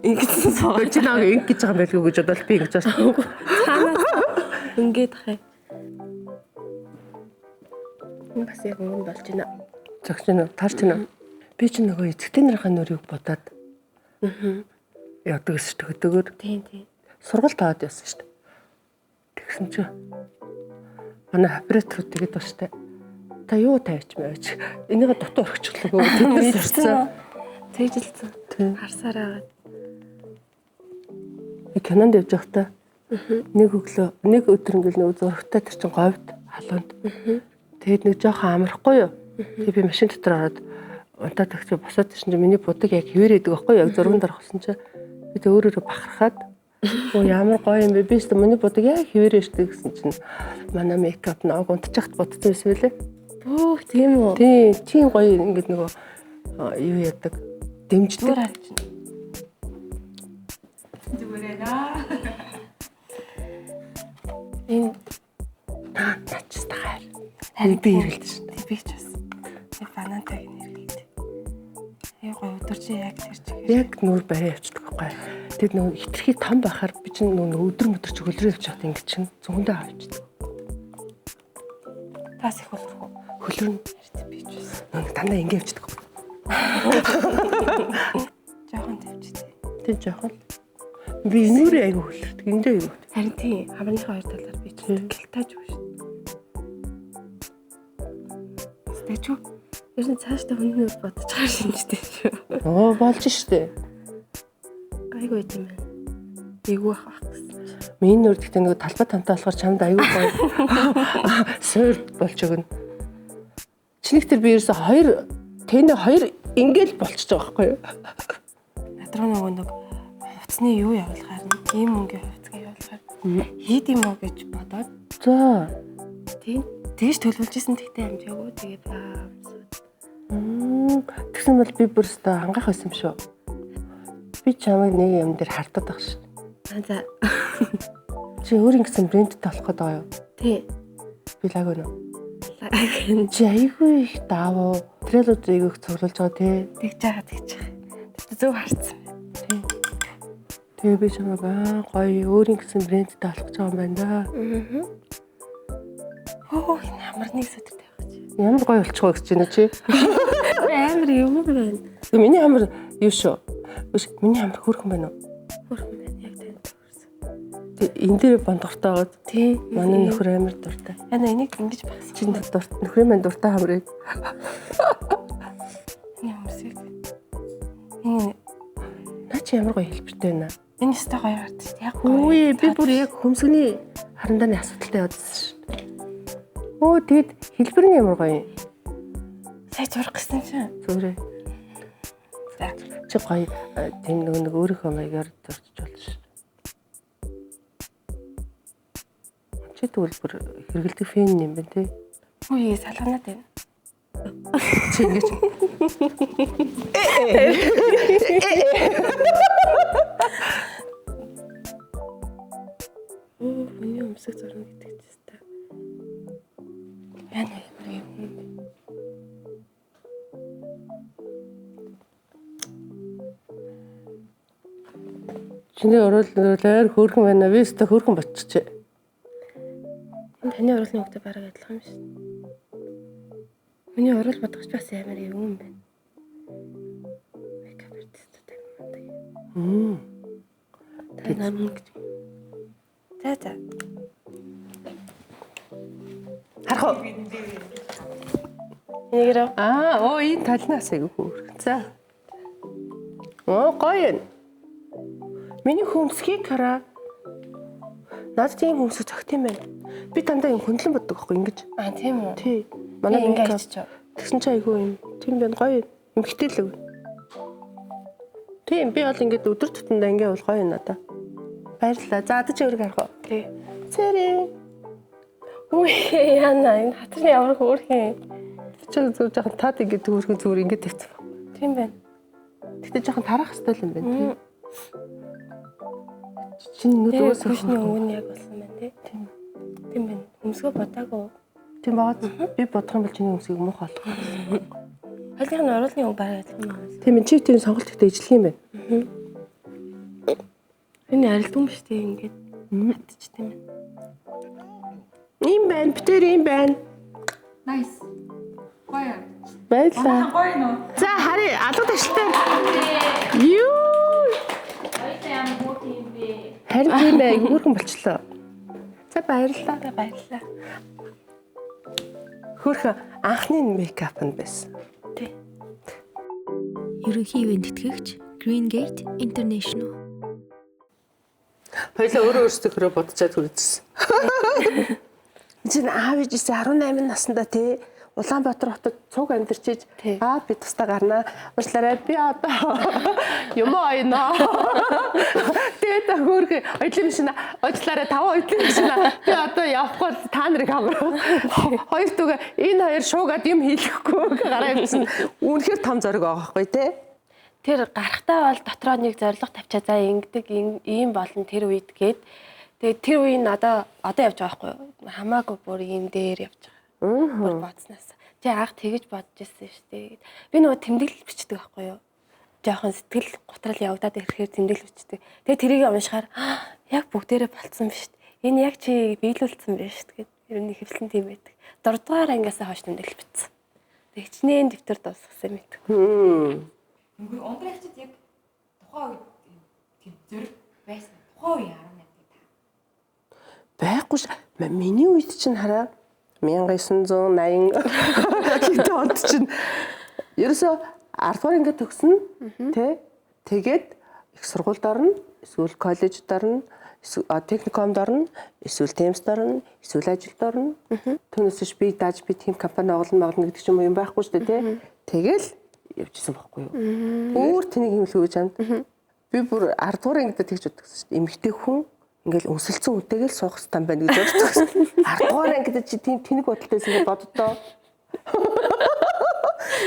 ингэсэн суугаад Чи нэг инг гэж байгаа юм байлгүй гэж бодвол би ингэж байна. ингээд хай. Энэ бас яг өмнө болж байна. Зогч нь таарч байна. Би ч нөгөө эцэгтэй нарын нөрийг бодоод яадаг шүү дээ. Өдөөгөр Тийм. сургалт аваад явсан шүү дээ. Тэгсэн чи манай операторууд тэгээд баштай. Та юу тавьч маяч. Энийг дутуу орчихлоо гоо. Тэднээс сурсан. Цэжилсэн. Харсаар агаад. Кинонд явж байхдаа нэг өдөр ингээл нөгөө зурагтай тэр чин говьд халуунд. Тэгээд нэг жоохон амархгүй юу. Тэгээд би машин дотор ороод унтаад өгч босоод ирсэн чинь миний будаг яг хэвээр идэг байхгүй яг зурганд орохсон чинь би тэ өөрөөрөө бахархаад оо ямар гоё юм бэ би ч миний будаг яг хэвээр штэ гэсэн чинь манай мейкап нэг унтчихт бодсон байсан байлээ. Бөөх тийм үү? Тийм гоё ингээд нөгөө юу яадаг дэмждэг. Зүгээр харж байна. Зүгээрээ наа. Энэ Начтай хайр. Харин би ирэлдэж штэ. би ч бас банантайг нэргэлтэй. Яг гоё өдөржин яг тэр чиг Яг нүүр барай явчихдаг байхгүй. Тэгэд нөгөө хитрхи том байхаар би чинь нөгөө өдөр мөдөрч хөлрөө явчихад ингэ чинь зөндөө авчихдаг. Тас их хөлрөх үү? Хөлрөн Би ч байсан. нөгөө дандаа ингэ явчихдаг. Жохон тавьчихсан. Тэг жоохон. Би нүүрээ айгу хөлрөдөг. Эндээ юу? Харин тийм хамрынхаа хоёр талаар би ч гэлтааж өгш. Тэчүү. Ер нь цаашдаа хүний нүүр бодож байгаа шинжтэй шүү. Оо болж штэ. Айгуу юм байна. Эйгүү ах гэсэн. Миний нүүр гэхдээ нөгөө талбай тамтай болохоор чамд айгу гоё. Суур болж өгнө. Чиний тэр би ерөөсө хоёр ингээл болчихж байгаа байхгүй юу? Над руу нэг хувцсны юу явуулахаар ийм мөнгө хувцгаа явуулахаар хийд юм уу гэж бодоод За. тийм тэгж төлөвлөж исэн тэгтээ амжаагүй тэгээд Тэгсэн бол би бүрстөө хангах байсан юм шүү. Би чамайг нэг юм дээр хартаад байгаа шүү. за Чи өөр ингэсэн брэндтэй болох гээд байгаа юу? тий Би лаг өнө. Чи айгүй их даавуу. Трэлүүд айгүй их цуглуулж байгаа тий. тэгж байгаа. Тэгтээ зөв харцсан. Тэгээ би чамайг гоё өөр ингэсэн брэндтэй болох гэж байгаа юм байна да. Оо энэ хамарныг сэдвтэй байгаа чи. Ямар гоё болчих вэ гэж байна чи? Амар юм байна. Миний хамар юу шүү? Биш миний хамар хөөрхөн байна уу? Хөрхөн байна яг тань төрсөн. Тэг энэ дээр бондортой байгаа. Тий Манай нөхөр амар дуртай. яна энийг ингэж багсах. Чиний дурт нөхрийн маань дуртай хамрыг. Энэ юмсыг. Энэ Наа чи ямар гоё хэлбэртэй байна. энэ өстой гоё хард шүү. Яг Үгүй би бүр яг хөмсгний харандааны асуудалтай явдсан шүү. Оо тэгэд хэлбэр нь ямар гоё юм. сая зурх гэсэн чинь. Зүрээ. За. Чи гоё тийм нэг өөрийнхөө маягаар зурчих болж шүү. Чи тэгвэл бүр хэрэгэлдэг фэн юм байна тий. Үгүй салганаад байна. Чи ингэж Миний өмсөг зурна гэдэг ч тест. Яна юм. чиний оруулаар хөөрхөн байна. Би өстө хөөрхөн болчихжээ. Таны оруулны хөвгтэй бараг адилхан юм шиг. Миний орол бодгоч бас амар юм байна. Мейкап артисттай юм. Тэ намайг гэж. За. Харах уу? Энийгээрээ Оо энэ талнаас айгүй хөөрхөн. За. Оо гоё юм. Миний хөмсгийг хараа. Надад тийм хөмсөг зөгт юм байна. Би дандаа юм хөндлөн боддог байхгүй ингэж. тийм үү. Тий. Манай Ингээ мейкап хийчих. тэгсэн чи айгүй юм. Тийм байна гоё юм. Эмхтэй л. Тийм би бол ингэж өдөр тутамдаа ингэ бол гоё юм надаа. Баярлалаа. За адаж өөрийг харах уу? Тий. Цэрэ. Үгүй яана энэ хатны ямар хөөрхөн. Чи зөв жоохон таад ингэ дүүрхэн зүгээр ингэ тавьсан. Тийм байна. Гэтэ жоохон тарах хэвээр юм байна тийм. Чиний нүд Тэгээд уусах хөшний өнгө нь яг болсон байна тий. Тийм байна. Өмсгөө бодаагүй. тийм баад би бодох юм бол чиний өмсгийг муухай болох. Хоёулынх нь оруулны өнгө бараг адилхан байна. Тийм чи тийм сонголт ихтэй ижлэх юм байна. Энэ арилдсан биш тий ингээд хатчих тийм байна. Ийм байна, битэр ийм байна. Nice. Гоё. Баярлаа. Гоё нөө. За хари алга ташлаа. Юу? Харин тийм бай, хөөрхөн болчлоо. За баярлалаа. Хөөрхөн анхны мейкап нь байсан. Тий. Ерөнхий ивент тэтгэгч Green Gate International. Хоёлаа өөрсдөө бодчихад хүрээжсэн. Чин аав ээжээсээ 18 наснда тий Улаанбаатар хотод цуг амьдарч иж би тусдаа гарнаа. Уучлаарай би одоо юм ойно. Тэгээд хөөрхөн оюутлын машина уучлаарай 5 оюутлын машина би одоо явахгүй та нарыг хамраа. Хоёр түгээ энэ хоёр шуугаад юм хийлэхгүй гараа явсан. Үнэхээр том зориг байгаа байхгүй тий. Тэр гарахтаа бол дотроо нэг зориг тавьчаа за ингэдэг ийм болно тэр үед гээд тэгээд тэр үе нь одоо явж байгаа байхгүй юу? Хамаагүй бүр ийм дээр явж байгаа. Бүр бодсноос. Чи анх тэгэж бодож ирсэн шүү дээ. Би нөгөө тэмдэглэл бичдэг байхгүй юу? жоохон сэтгэл готрал явагдаад ирэхээр тэмдэглэл бичдэг. Тэгээ тэрийг уншихаар яг бүгдээрээ болцсон биз дээ. Энэ яг чи биелүүлсэн биз дээ. Ер нь хэвлэн тийм байдаг. 4 дугаар ангиасаа хойш тэмдэглэл бичсэн. Тэгээ хичнээн дэвтэр дуусгасан юм гэдэг. Үгүй ундрагчид яг тухайн үед тийм зэрэг байсан. Тухайн үе 18 та. Байхгүй ш. Миний үед чинь хараа 1980 хэд онд чинь ерөөсө 10 дугаар ингээд төгснө тий. Тэгээд их сургуульд орно, эсвэл коллежид орно, техникумд орно, эсвэл темсд орно, эсвэл ажилд орно. Түүнээс би дааж би тийм компани оголно гэдэг ч юм уу юм байхгүй шүү дээ тий. Тэгэл явжсэн байхгүй юу. Өөр тэнийг хэмлэх гэж хамт. Би бүр 10 дугаар ангидаа тэгж бодсон шүү дээ. Эмэгтэй хүн ингээл өсөлцөн үтэйгээл суух стан байна гэж бодсон. 10 дугаар ангидаа чи тийм тэнэг бодолтойс ингэ боддоо.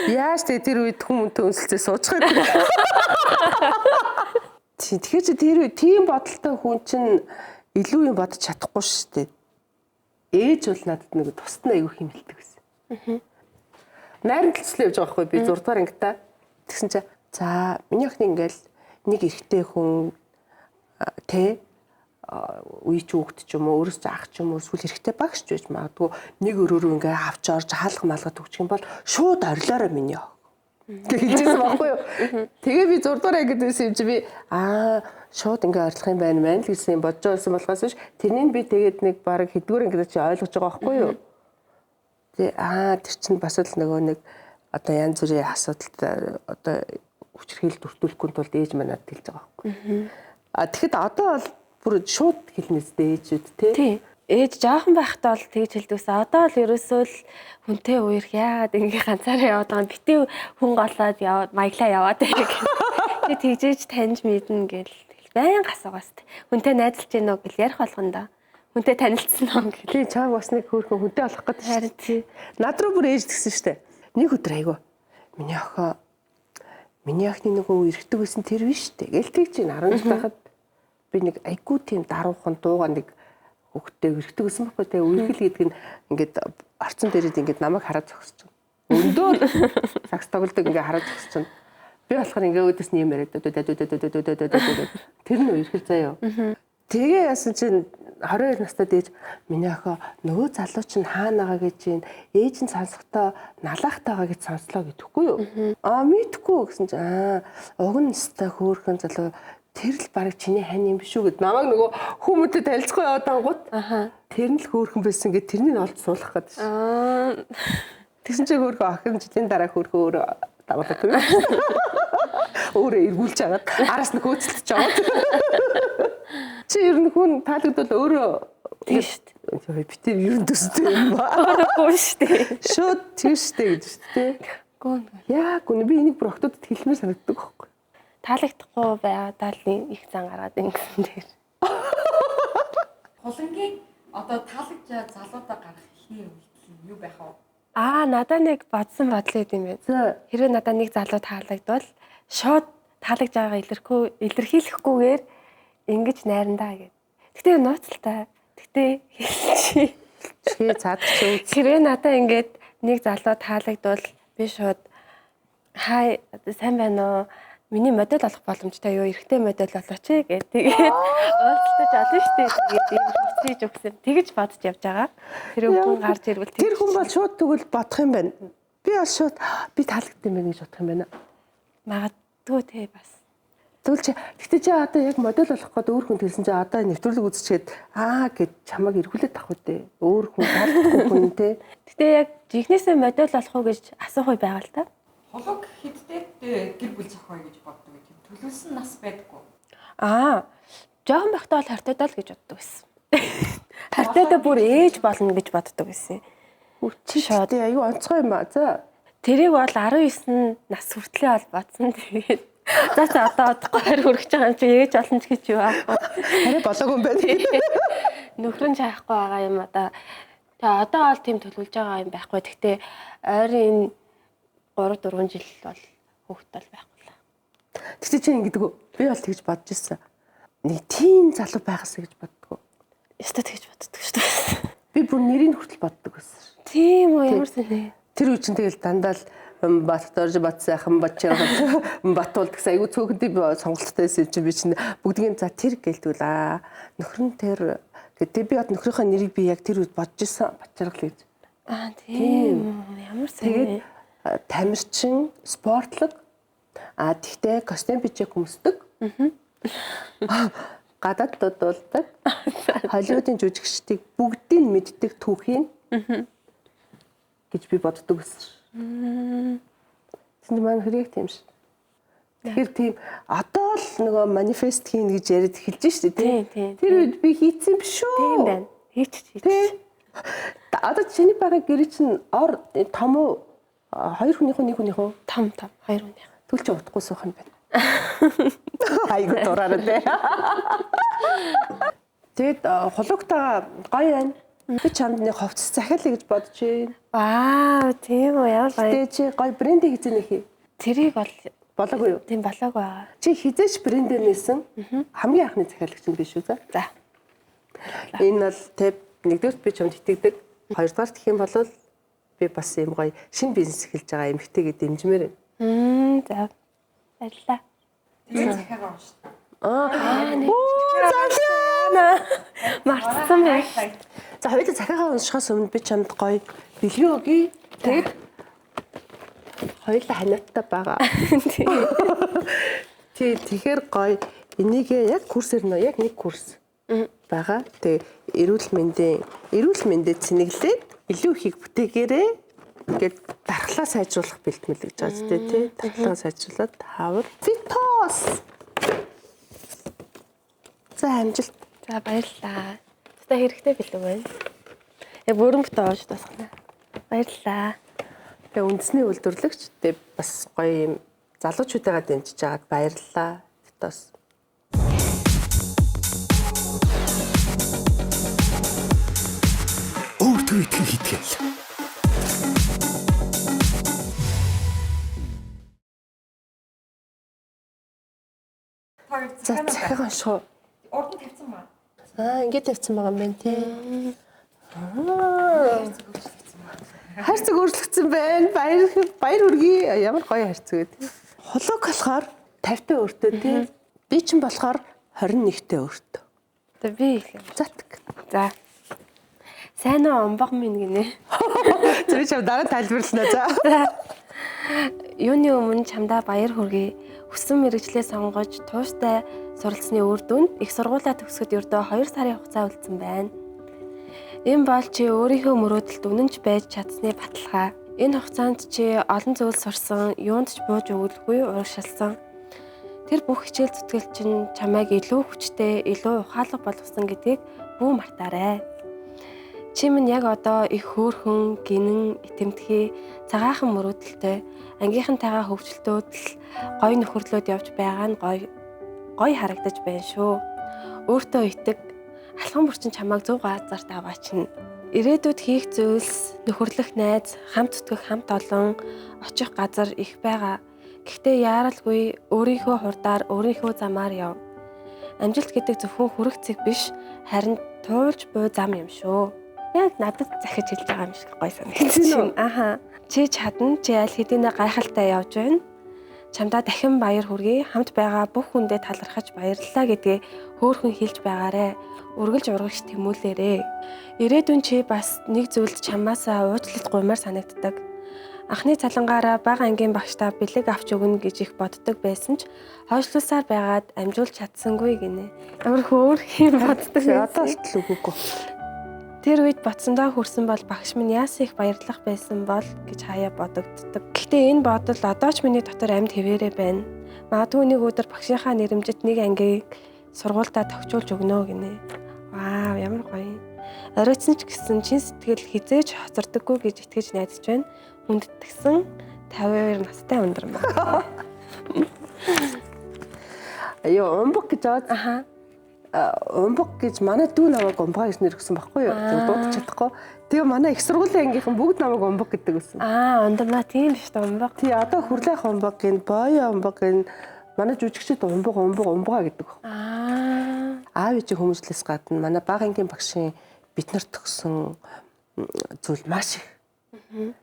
Яаж тэр үед хүмүүнтэй өнсөлцөө суучхаагүй. Тэгэхээр чи тэр үед тийм бодолтой хүн чинь илүү юм бодож чадахгүй шүү дээ. Ээж бол надад нэг тусад нь аягүй хэмэлдэг байсан. Найрамдлцлаа явж байгаа хгүй би 6 дугаар ангидаа. Тэгсэн чи за миний охин ингээл нэг эрэгтэй хүн тэ үе ч хүүхэд ч юм уу өөрөөс ах ч юм уу эсвэл хэрэгтэй багш ч байж магадгүй нэг өрөөрөө ингээ авч орж хаалга малгад өгчих юм бол шууд орилоорой миний ах. Тэгжсэн байхгүй юу. Тэгээ би 6 дугаар ангид байсан юм чи би шууд ингээ орилох юм байна мэн л гэсэн юм бодож байсан болохоос биш тэрнийг би тэгээд нэг баг хэдгээр ангид чи ойлгож байгаа байхгүй юу. Тэгээ тэр чинь бас л нөгөө нэг одоо янз бүрийн асуудалтай одоо хүчрхийлэл дүртүүлэхгүй тулд ээж манад хэлж байгаа байхгүй. Тэгэхэд одоо бол бүр шууд хэлнэстэй ээжүүд тий. Ээж жоохон байхдаа бол тэгж хэлдэгсэн. Одоо л ерөөсөө л хүнтэй үерх яагаад ингээ ганцаараа яваад байгаа битээ хүн голоод яваад маяглаа яваад байг. Тэг тэгжээж таньж мэднэ гэл байн асуугаас хүнтэй найзалж гинөө гэл ярих болгонда. Хүнтэй танилцсан юм гэл. Тий чааг бас нэг хөөрхөн хүнтэй болох гэдэг харин тий. Над руу бүр ээж тэгсэн штэ. Нэг өдөр айгу. Миний охины нөгөө эргэдэг байсан тэр биш штэ. Гэл тэгж ин 10 жил байхад би нэг айгу тийм даруухан дууга нэг хөхтэй эргэдэг байсан байхгүй те үерхэл гэдэг нь ингээд орцон дээрээ ингээд намайг хараад зогсож байна. Өндөр сакс тоглодог ингээд хараад зогсож байна. Би болохоор ингээд өөдөөс нь юм яриад тэр нь үерхэл заяа. Тэгээ яасан чинь 22 настай дээж миний охин нөгөө залуу чинь хаана байгаа гэж юм ээж нь сонсохдоо налаахтай байгаа гэж сонслоо гэдэхгүй юу. Мэдхгүй гэсэн чинь уг нь өстой хөөрхөн залуу тэр л баг чиний хань юм биш үү гэд намайг нөгөө хүмүүстээ танилцахгүй яваад ангууд. Тэр нь л хөөрхөн байсан гэд тэрнийг олж суулгах гэдэг шээ. Тэгсэн чинь хөөрхөн охин жилийн дараа хөөрхөн өөрөө даваад байгаа. Өөрөө эргүүлж агаад араас нь хөөцөлдөж байгаа. Чи ер нь хүн таалагдвал өөрөө тийш дээ. Битээ ер нь төстэй юм ба. Өөрөхгүй шүү дээ. Шууд тийштэй гэж шүү дээ. Гүн. Яа гүн би энийг бүр октодод хэлмээр санагддаг байхгүй. Таалагдахгүй байгаад л их зан гаргаад ингэсэн дээр. Хулангийн одоо таалагч залуудаа гарах ихний үйлдэл юу байх вэ? Надаа нэг бодсон бодлоо юм байна. Хэрвээ надаа нэг залуу таалагдвал шууд таалагж байгаа илэрхийлэхгүйгээр ингэж найрандаа гэд. Гэтэ нууцтай. Гэтэ хэлчихье. Чи цаадч үү? Хэрвээ надаа ингэж нэг залуу таалагдвал би шууд хай сайн байна уу? Миний модель болох боломжтой юу? Эрэгтэй модель болооч гэд. Тэгээд уулзалтаж олно шүү дээ. Тэгээд ийм хүсэж өгсөн. Тэгэж бодож явж байгаа. Тэр хүн гарч ирвэл тэр хүн бол шууд тэгвэл бодох юм байна. Би бол шууд би таалагдсан байх гэж бодох юм байна. Магадгүй те бас. Тэгвэл гэхдээ чи одоо яг модель болох гээд өөр хүн хэлсэн чи одоо нэвтрүүлэг үзчихээд гэд чамайг эргүүлээд авах үдээ. Өөр хүн таалагдахгүй хүн те. Гэтэ яг жихнээсээ модель болох уу гэж асуух үе байгаа л та. Хулаг хэдтэй гэр бүл зохио гэж боддог юм. Төлөвлөсөн нас байдаггүй. Жохон байхдаа бол хартайдаа л гэж боддог байсан. Хартайдаа бүр ээж болно гэж боддог байсан. Чи шууд аюу онцгой юм аа. За. Тэрийг бол 19 нас хүртлэе бол бодсон. Тэгээд за одоо одохгүй 20 хүрэх байгаа юм чи ээж олон ч гэж юу аа. Арай болоогүй юм байна. Нөхрөн чаахгүй байгаа юм одоо. Тэгээ одоо бол тийм төлөвлөж байгаа юм байхгүй. Гэхдээ ойрын 3-4 жил бол хүүхэд бол байхгүй л. Тэгтээ чи ингэдэг үү? Би бол тэгж бодож ирсэн. Нэг тийм залуу байгаасаа гэж боддгоо. Ястаа тэгж боддог шүү дээ. Би бүр нэрийг хүртэл боддог байсан. Тийм үү ямар сони. Тэр үе чинь тэгэл дандаа л Батторж батсайхан бачаар батуулд гэсэн айгүй цөөхөндөө би сонголттой байсан чинь би чинь бүгдийн за тэр гэлдвэл нөхөр нь тэр гэдэг би бод нөхрийнхөө нэрийг би яг тэр үед бодож исэн бачааргал гэж. Тийм. Ямар сайн. Тэгээд тамирчин, спортлог тэгтээ костюм бичиг хүмсдэг. Гадаад дууддаг. Холливуудын жүжигчдийг бүгдийг мэддэг түүхийн гэж би боддог гэсэн. Тэнд маань хэрэг тийм ш. Тэгэхээр тийм одоо л нөгөө манифест хийн гэж яриад эхэлж штэ тийм. Тэр үед би хийцэн биш үү? Тийм байна. Хийч. Одоо чиний байгаа гэр чинь ор том уу? Хоёр хүнийхөө нэг хүнийхөө? Том хоёр хүнийх. Түл чи утахгүй суух юм байна. Айгуу дураараа тий. Тэгэд хулуугтайгаа гоё байна. Би чамд нэг ховц захиалъя гэж бодож байна. Вау, тийм үү, ямар гоё. Тэ чи гоё брендинг хийх нэ. Тэрийг бол Болоогүй юу? тийм болоогүй байгаа. Чи хизээч брендээр нээсэн хамгийн анхны захиалагч нь биш үү за? За. Энэ бол тэг нэгдүгürt би чамд итгэдэг. Хоёрдугаар гэх юм бол би бас юм гоё шинэ бизнес эхэлж байгаа эмэгтэйгээ дэмжмээр байна. За. Баярлалаа. Тэгээд захиагаа уншдаг. Мартсан байх. За хоёул захиагаа уншихаас өмнө би чамд гоё бэлгийн өгье. Тэгээд хоёулаа ханиаттай байгаа. Тэгэхээр гоё энийгээ яг курсээр нөө яг нэг курс байгаа. Тэгээ эрүүл мэндэд цэнэглээд илүү ихийг бүтээгээрээ ингээд дархлаа сайжруулах бэлтгэл гэж байгаа зү тий. Дархлаа сайжруулаад тавар фитос. За амжилт. За баярлалаа. Тэстэ хэрэгтэй билүү байна. Бүрэн бүтэн оож тасгана. Баярлалаа. Тэгээ үндэсний үйлдвэрлэгч тэгээ бас гоё юм залуучуудаа дэмжиж байгаад баярлалаа. Фитос. Өөртөө итгэх итгэл. За захиагаа унших. Урд нь тавьсан ба. Ингээд тавьсан байгаа юм байна тий. Хайрцаг өөрчлөгдсөн байна. Баяр хүргэе. Ямар гоё хайрцаг вэ? Хулууг болохоор 50-тай өөртөө тий. Би чинь болохоор 21-тэй өөртөө. За би их. Затг. За. Сайн уу омбог минь гинэ. Тэр чам дараа тайлбарлана за. Юуны өмнө чамдаа баяр хүргэе. Хүссэн мэрэгчлээ сонгож тууштай суралцсны үр дүнд их сургуулаа төгсгөд ердөө 2 сарын хугацаа үлдсэн байна. Энэ бол чи өөрийнхөө мөрөөдөлд үнэнч байж чадсны баталгаа. Энэ хугацаанд чи олон зүйл сурсан, юунд ч бууж өгөлгүй урагшилсан. Тэр бүх хичээл зүтгэл чинь чамайг илүү хүчтэй, илүү ухаалаг болгосон гэдгийг бүү мартаарай. Чи минь яг одоо их хөөрхөн, гинэн, итэмтгий, цагаахан мөрөөдөлтэй, ангийнхантайгаа хөвчлөлтөөд л гоё нөхөрлөд явж байгаа нь гоё харагдаж байна шүү. Өөртөө итэг, алхам бүрчин чамайг зөв газарт аваачна. Ирээдүйд хийх зүйлс, нөхөрлөх найз, хамт зүтгэх хамт олон, очих газар их байгаа. Гэхдээ яаралгүй өөрийнхөө хурдаар, өөрийнхөө замаар яв. Амжилт гэдэг зөвхөн хүрэх цэг биш, харин туулж буй зам юм шүү. Яг надад захиж хэлж байгаа юм шиг гоё санагдчихэв. Аха. Чи чадна, чи аль хэдийнэ гайхалтай явж байна. Чамдаа дахин баяр хүргэе. Хамт байгаа бүх хүндээ талархаж баярлалаа гэдгээ хөөрхөн хэлж байгаарэ. Үргэлж урагш тэмүүлээрэ. Ирээдүйн чи бас нэг зүйлд чамаасаа уучлалт гуймаар санагддаг. Анхны цалангаараа бага ангийн багштаа бэлэг авч өгнө гэж их боддог байсан ч хойшлуулсаар байгаад амжуулж чадсангүй гинэ. Ямар хөөрх юм боддог. Одоо л үгүйгүй. Тэр үед бодсондоо хүрсэн бол багш минь яасан их баярлах байсан бол гэж хаяа бодогддог. Гэхдээ энэ бодол одоо ч миний дотор амьд хэвээрээ байна. Магадгүй нэг өдөр багшийнхаа нэрэмжит нэг ангийг сургуультаа тохижуулж өгнө гинэ. Вау, ямар гоё. Оройтсон ч гэсэн чин сэтгэл хизээж хоцордоггүй гэж итгэж найдаж байна. Хүндэтгсэн 52 настай өндөр байна. Аюу умбог гэж бод. Аха. Умбог гэж манай дүү намайг умбага гэж нэрвсэн байхгүй юу? Тэр дуудаж чадахгүй. Тэгээ манай их сургуулийн ангийнхан бүгд намайг умбог гэдэг байсан. Ондомна тийм биш үү умбог. Тий, одоо хүрлэх умбог гин, боё умбог гин манай жүжигчид умбага гэдэг. Аав ээжийн хүмүүжлээс гадна манай бага ангийн багшийн бид нарт төгсөн зүйл маш их.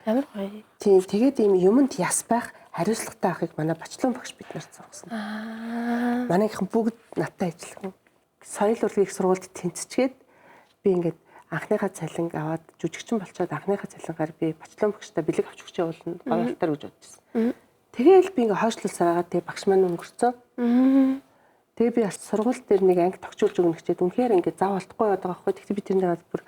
Ямар гоё. Тийм тэгээд ийм юмд яс байх хариуцлагатай байхыг манай бачлан багш биднэрт зургасан. Манайхан бүгд надтай ажиллах. Соёл урлагийн их сургуульд тэнцчгээд би ингээд анхныхаа цалин аваад жүжигчин болчоод анхныхаа цалингаар би бачлан багштай бэлэг авч өгч явуулна гоёлтаар гэж бодчихсон. Тэгээл би ингээд хойшлуулсаар байгаа тэгээ багш маань өнгөрцөө. Тэгээ би бас сургууль дээр нэг анги тогтчулж өгнө гэчээд үнэхээр ингээд зав алдахгүй байдаг аахгүй. Тэгтээ би тэрнээ бүр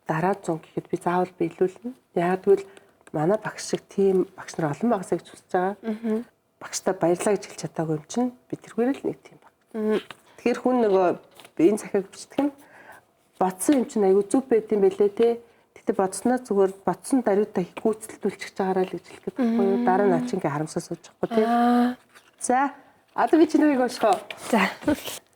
дараа 100 гэхэд би заавал биелүүлнэ. Яг тэгвэл манай багш шиг тийм багш нар олон байгаасаа гэж үзэж байгаа. Багштай баярлаа гэж хэлж чадаагүй юм чинь би тэргээрээ л нэг тийм баг. Тэгэхээр хүн нөгөө энэ захиаг бичдэг нь бодсон юм чинь айгүй зүв байт юм бэлээ те. Гэтэ бодсноо зүгээр бодсон даруйта гүйцэлдүүлчих чагаараа л гэж хэлэх гэдэг байхгүй юу? Дараа нь чи ингээ харамсаа сууж байхгүй те. За одоо би чи нарыг уушгаа. За.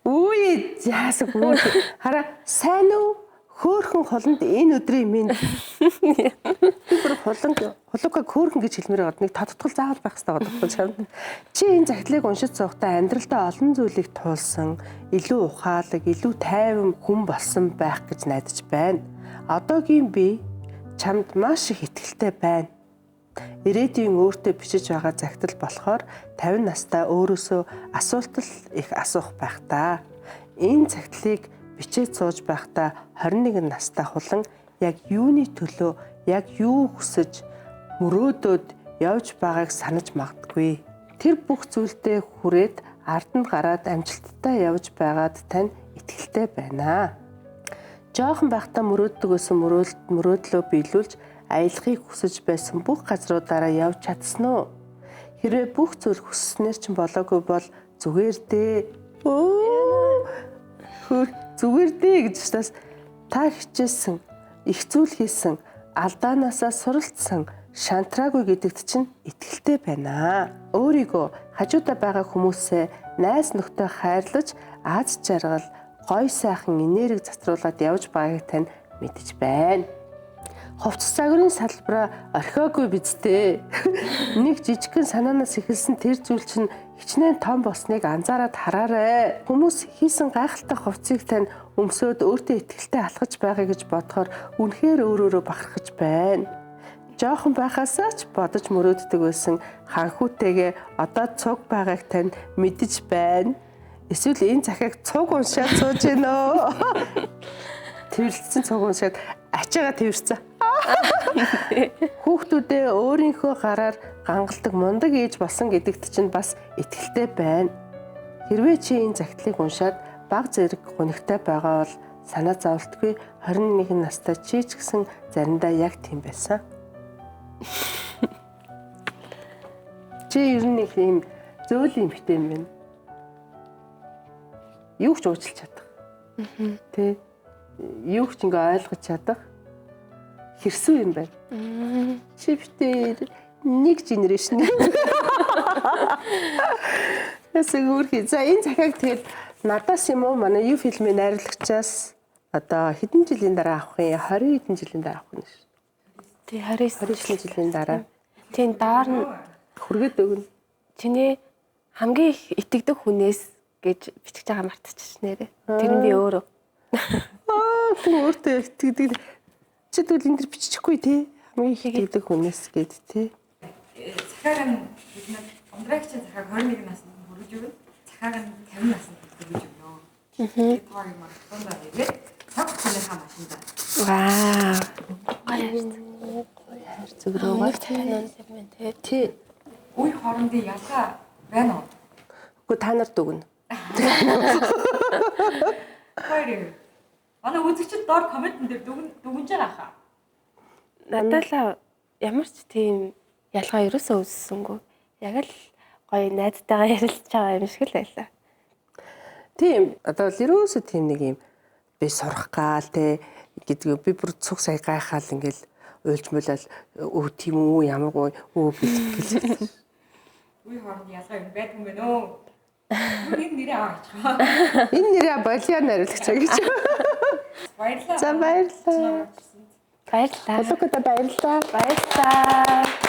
Үгүй яасаг бүр хараа сайн уу? Хөөхөн холонд энэ өдрийн минь бүр хологог хөөхөн гэж хэлмээр байгаа. Нэг тодтгол заавал байх хэрэгтэй байгаа байхгүй. Чи энэ захидлыг уншиж суухдаа амьдралдаа олон зүйлийг туулсан, илүү ухаалаг, илүү тайван хүн болсон байх гэж найдаж байна. Одоогийн би чамд маш их итгэлтэй байна. Ирээдүйн өөртөө бичиж байгаа захидал болохоор 50 настай өөрөөсөө асуултал их асуух байх та. Энэ захидлыг бичээд сууж байхдаа 21 настай хулан яг юуны төлөө яг юу хүсэж мөрөөдөөд явж байгааг санаж магадгүй. Тэр бүх зүйлдээ хүрээд ард нь гараад амжилттай явж байгаад тань итгэлтэй байна. Жохон байхдаа мөрөөддөг байсан мөрөөдлөө биелүүлж аялахыг хүсэж байсан бүх газруудаараа явж чадсан уу? Хэрвээ бүх зүйл хүсснээр ч болоогүй бол зүгээр дээ. Зүгээр дээ гэж бас та хичээсэн, их зүйл хийсэн, алдаанаасаа суралцсан, шантраагүй гэдэгт чинь итгэлтэй байна. Өөрийгөө хажуудаа байгаа хүмүүсээ найз нөхдөд хайрлаж, аз жаргал, гой сайхан энерги цацруулаад явж байгааг тань мэдэж байна. Хувцас загварын салбараа орхиогүй бидтэй. Нэг жижигхэн санаанаас эхэлсэн тэр зүйл чинь хичнээн том болсныг анзаараад хараарай. Хүмүүс хийсэн гайхалтай хувцсыг тань өмсөөд өөртөө итгэлтэй алхаж байгаа гэж бодохоор үнэхээр өөрөөрөө бахархаж байна. Жохон байхасаа ч бодож мөрөөддөг байсан ханхүүтэйгээ одоо цуг байгааг тань мэдэж байна. Эсвэл энэ захиаг цуг уншаад сууж гинөө. Тэрэлцсэн цуг уншаад ачаага тэрсэн. Хүүхдүүдээ өөрийнхөө гараар гангалдаг мундаг ээж болсон гэдэгт чинь бас итгэлтэй байна. Хэрвээ чи энэ захидлыг уншаад баг зэрэг гонигтай байгаа бол санаа зовлтгүй 21 настай чи ч гэсэн заримдаа яг тийм байсан. Чи ер нь их юм зөөл юм битээ юм байна. Юу ч уучлах чадах. Тэ юу ч ингээ ойлгож чадах. Хэрсүү юм байна. Чи битээ нэг генерашн. Ясаг үрхий. За энэ захиаг тэгээд надаас юм уу манай юу фильмийн найруулагчаас одоо хэдэн жилийн дараа авах юм? 20 хэдэн жилийн дараа авах юм шүү. Тий 29 жилийн дараа. Тийм доор нь хүргээд өгнө. чиний хамгийн их итгэдэг хүнээс гэж бичиж байгаа мартчихснээрээ. Тэр нь би өөрөө. Хүн өөртөө итгэдэг. Чи тэгвэл энэ дэр бичихгүй тий. Хамгийн их итгэдэг хүнээс гээд тий. Захаар нь бид нар ундрагчийн захааг 21 наснд хүргэж өгнө. Захаар нь 50 наснд хүргэж өгнө. Тэгээд тооёг марафонда тэгээд цаг хугацааны машинда. Вау. Зөврөөгөө тий. Үе хоорондын ялгаа байна уу? Уу та нарт өгнө. Хоёрыг. Манай үзэгчид доор комментэн дээр дүгнж байгаа хаа. Надад ямар ч тийм ялгаа ерөөсөө үүссэнгүй. Яг л гоё найзтайгаа ярилцж байгаа юм шиг л байлаа. Тийм. Одоо л ерөөсөө тийм нэг юм би сурах гал те гэдгийг би бүр цуг сая гайхаал ингээл уйлж мөлөл өө тийм үү ямар гоё өө гэл. Үе хоорондын ялгаа юм байдаг юм байна уу? Энэ нэрээ аваачихаа. Энэ нэрээ болио найруулагч гэж. Баярлалаа. За баярлалаа. Баярлалаа. Болокота баярлалаа. Баярлалаа.